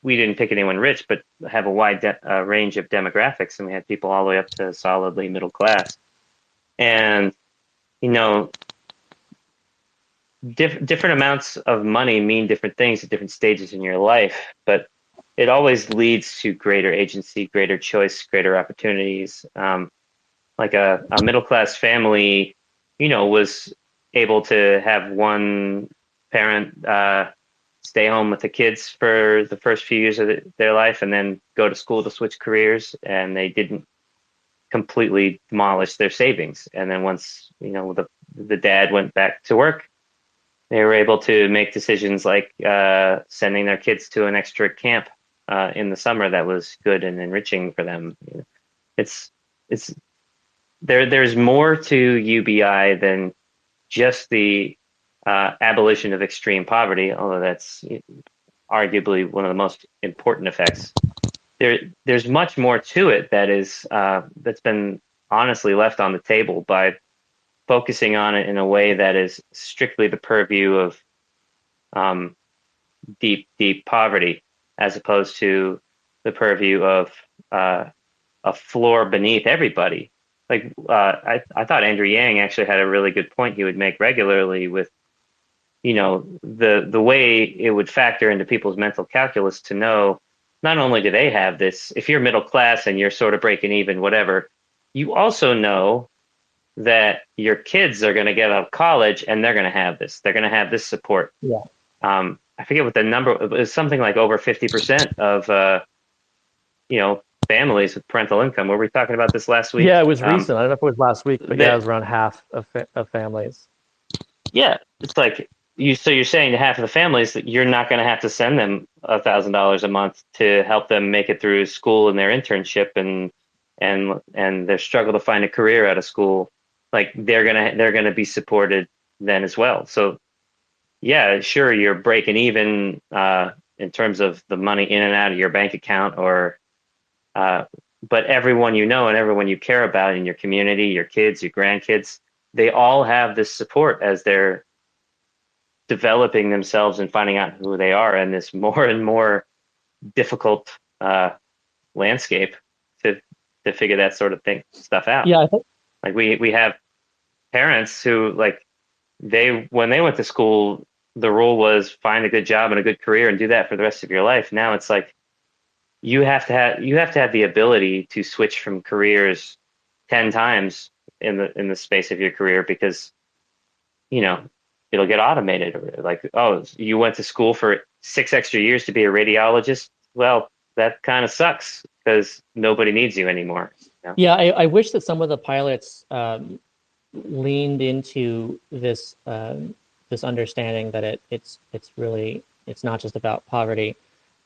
we didn't pick anyone rich, but have a wide range of demographics. And we had people all the way up to solidly middle class. And, you know, different amounts of money mean different things at different stages in your life, but it always leads to greater agency, greater choice, greater opportunities. Like a middle class family, you know, was able to have one parent stay home with the kids for the first few years of their life and then go to school to switch careers, and they didn't completely demolish their savings. And then once, you know, the dad went back to work, they were able to make decisions like sending their kids to an extra camp in the summer that was good and enriching for them. It's there's more to UBI than just the abolition of extreme poverty, although that's arguably one of the most important effects. There's much more to it that is that's been honestly left on the table by focusing on it in a way that is strictly the purview of deep poverty, as opposed to the purview of a floor beneath everybody. Like I thought Andrew Yang actually had a really good point he would make regularly with, you know, the way it would factor into people's mental calculus to know not only do they have this, if you're middle class and you're sort of breaking even, whatever, you also know that your kids are going to get out of college and they're going to have this. They're going to have this support. Yeah. I forget what the number, it was something like over 50% of, you know, families with parental income. Were we talking about this last week? Yeah, it was recent. I don't know if it was last week, but yeah, it was around half of families. Yeah, it's like so you're saying to half of the families that you're not going to have to send them $1,000 a month to help them make it through school and their internship and their struggle to find a career out of school. Like they're gonna be supported then as well. So yeah, sure, you're breaking even in terms of the money in and out of your bank account, or but everyone you know and everyone you care about in your community, your kids, your grandkids, they all have this support as they're developing themselves and finding out who they are in this more and more difficult landscape to figure that sort of stuff out. Yeah, I think like we have parents who, like, when they went to school, the rule was find a good job and a good career and do that for the rest of your life. Now it's like you have to have the ability to switch from careers 10 times in the space of your career, because, you know, it'll get automated. Or like, oh, you went to school for 6 extra years to be a radiologist. Well, that kind of sucks because nobody needs you anymore. You know? Yeah, I wish that some of the pilots leaned into this this understanding that it's not just about poverty,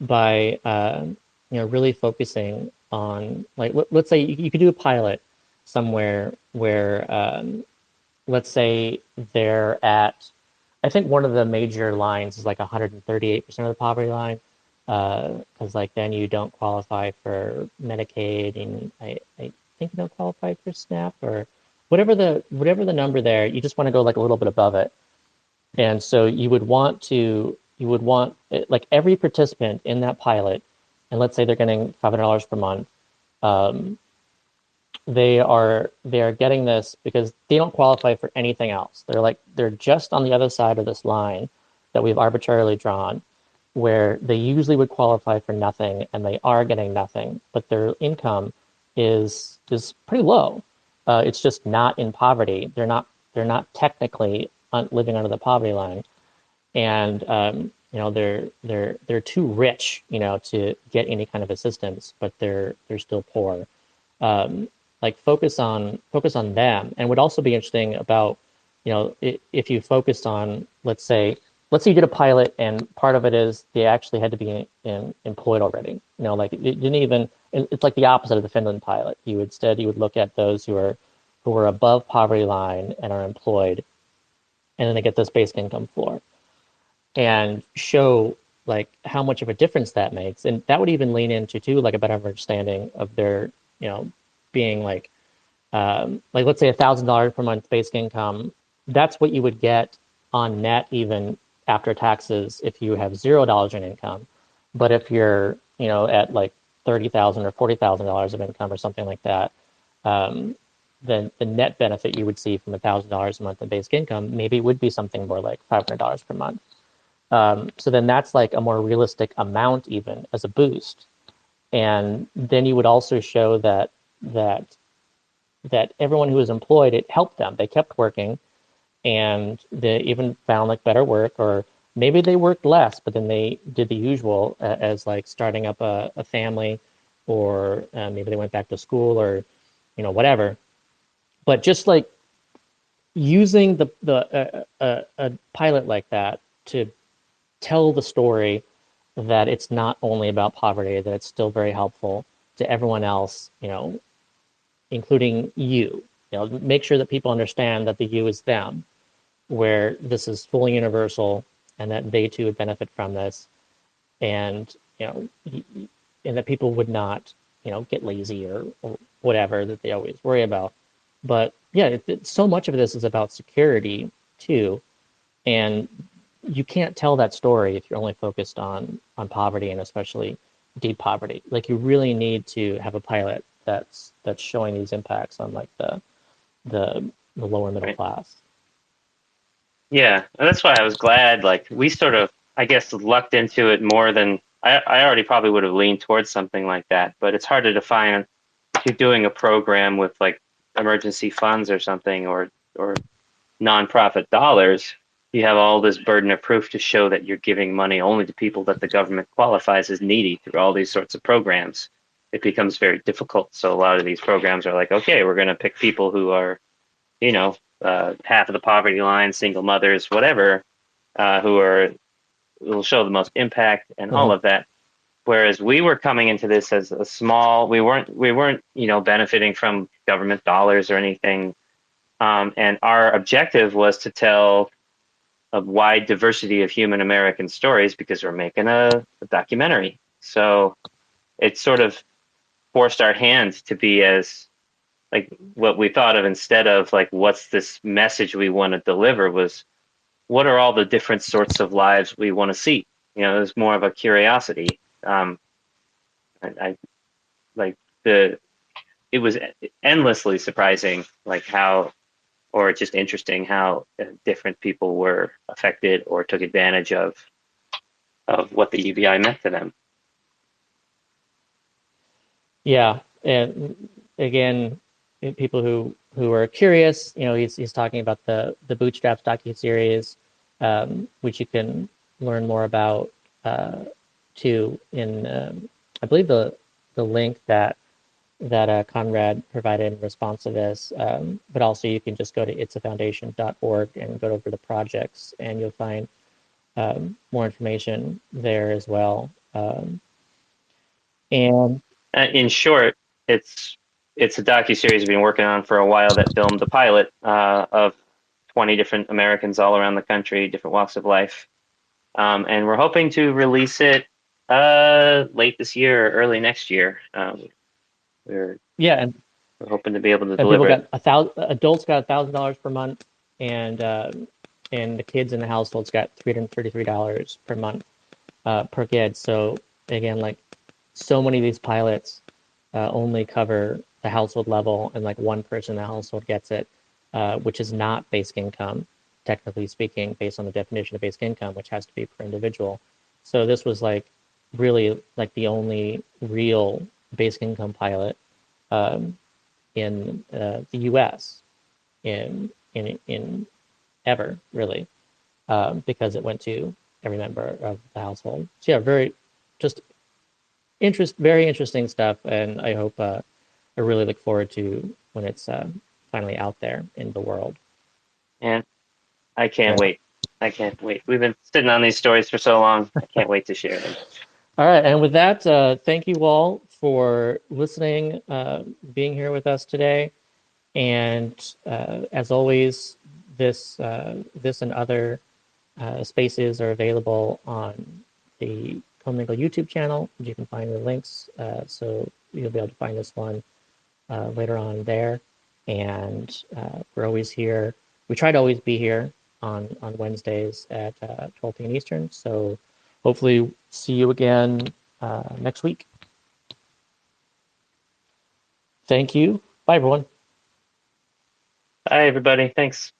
by you know, really focusing on, like, let's say you could do a pilot somewhere where let's say they're at, I think one of the major lines is like 138% of the poverty line, because like then you don't qualify for Medicaid, and I think you don't qualify for SNAP or whatever the number there. You just want to go like a little bit above it, and so you would want like every participant in that pilot, and let's say they're getting $500 per month. They are getting this because they don't qualify for anything else. They're just on the other side of this line that we've arbitrarily drawn, where they usually would qualify for nothing, and they are getting nothing, but their income is pretty low. It's just not in poverty. They're not technically living under the poverty line, and you know, they're too rich, you know, to get any kind of assistance, but they're still poor. Like focus on them. And would also be interesting about, you know, if you focused on, let's say you did a pilot and part of it is they actually had to be employed already. You know, like it didn't even, it's like the opposite of the Finland pilot. You would look at those who are above poverty line and are employed, and then they get this basic income floor, and show like how much of a difference that makes. And that would even lean into too, like a better understanding of their, you know, being like like let's say $1,000 per month basic income, that's what you would get on net even after taxes if you have $0 in income. But if you're, at like $30,000 or $40,000 of income or something like that, then the net benefit you would see from $1,000 a month in basic income maybe would be something more like $500 per month. So then that's like a more realistic amount even as a boost. And then you would also show that everyone who was employed, it helped them. They kept working, and they even found like better work, or maybe they worked less, but then they did the usual as like starting up a family, or maybe they went back to school, or whatever. But just like using a pilot like that to tell the story that it's not only about poverty, that it's still very helpful to everyone else, including you. Make sure that people understand that the you is them, where this is fully universal and that they too would benefit from this, and and that people would not get lazy or whatever that they always worry about. But yeah, so much of this is about security too, and you can't tell that story if you're only focused on poverty, and especially deep poverty. Like, you really need to have a pilot that's showing these impacts on like the lower middle class. Yeah, and that's why I was glad. Like, we sort of, I guess, lucked into it more than I already probably would have leaned towards something like that. But it's hard to define if you're doing a program with like emergency funds or something, or nonprofit dollars. You have all this burden of proof to show that you're giving money only to people that the government qualifies as needy through all these sorts of programs. It becomes very difficult. So a lot of these programs are like, okay, we're going to pick people who are, half of the poverty line, single mothers, whatever, who will show the most impact and all of that. Whereas we were coming into this as a small, we weren't, benefiting from government dollars or anything. And our objective was to tell a wide diversity of human American stories, because we're making a documentary. So it sort of forced our hand to be as, like, what we thought of, instead of like, what's this message we want to deliver, was what are all the different sorts of lives we want to see? It was more of a curiosity. I like it was endlessly surprising, like how, or just interesting how different people were affected or took advantage of what the UBI meant to them. Yeah, and again, people who are curious, he's talking about the Bootstraps docuseries, which you can learn more about too in I believe the link that Conrad provided in response to this, but also you can just go to itsafoundation.org and go over the projects, and you'll find more information there as well. And in short, it's a docuseries we've been working on for a while that filmed the pilot of 20 different Americans all around the country, different walks of life. And we're hoping to release it late this year or early next year. We're hoping to be able to deliver it. Adults got $1,000 per month, and the kids in the households got $333 per month per kid. So again, like, so many of these pilots only cover the household level, and like one person in the household gets it, which is not basic income, technically speaking, based on the definition of basic income, which has to be per individual. So this was like really like the only real basic income pilot in the U.S. in ever, really, because it went to every member of the household. So yeah, very interesting stuff, and I hope I really look forward to when it's finally out there in the world. And I can't wait. I can't wait. We've been sitting on these stories for so long. I can't wait to share them. All right, and with that, thank you all for listening, being here with us today, and as always, this and other spaces are available on the Comingle YouTube channel. You can find the links, so you'll be able to find this one later on there. And we're always here. We try to always be here on Wednesdays at 12 p.m. Eastern. So hopefully see you again next week. Thank you. Bye, everyone. Bye, everybody. Thanks.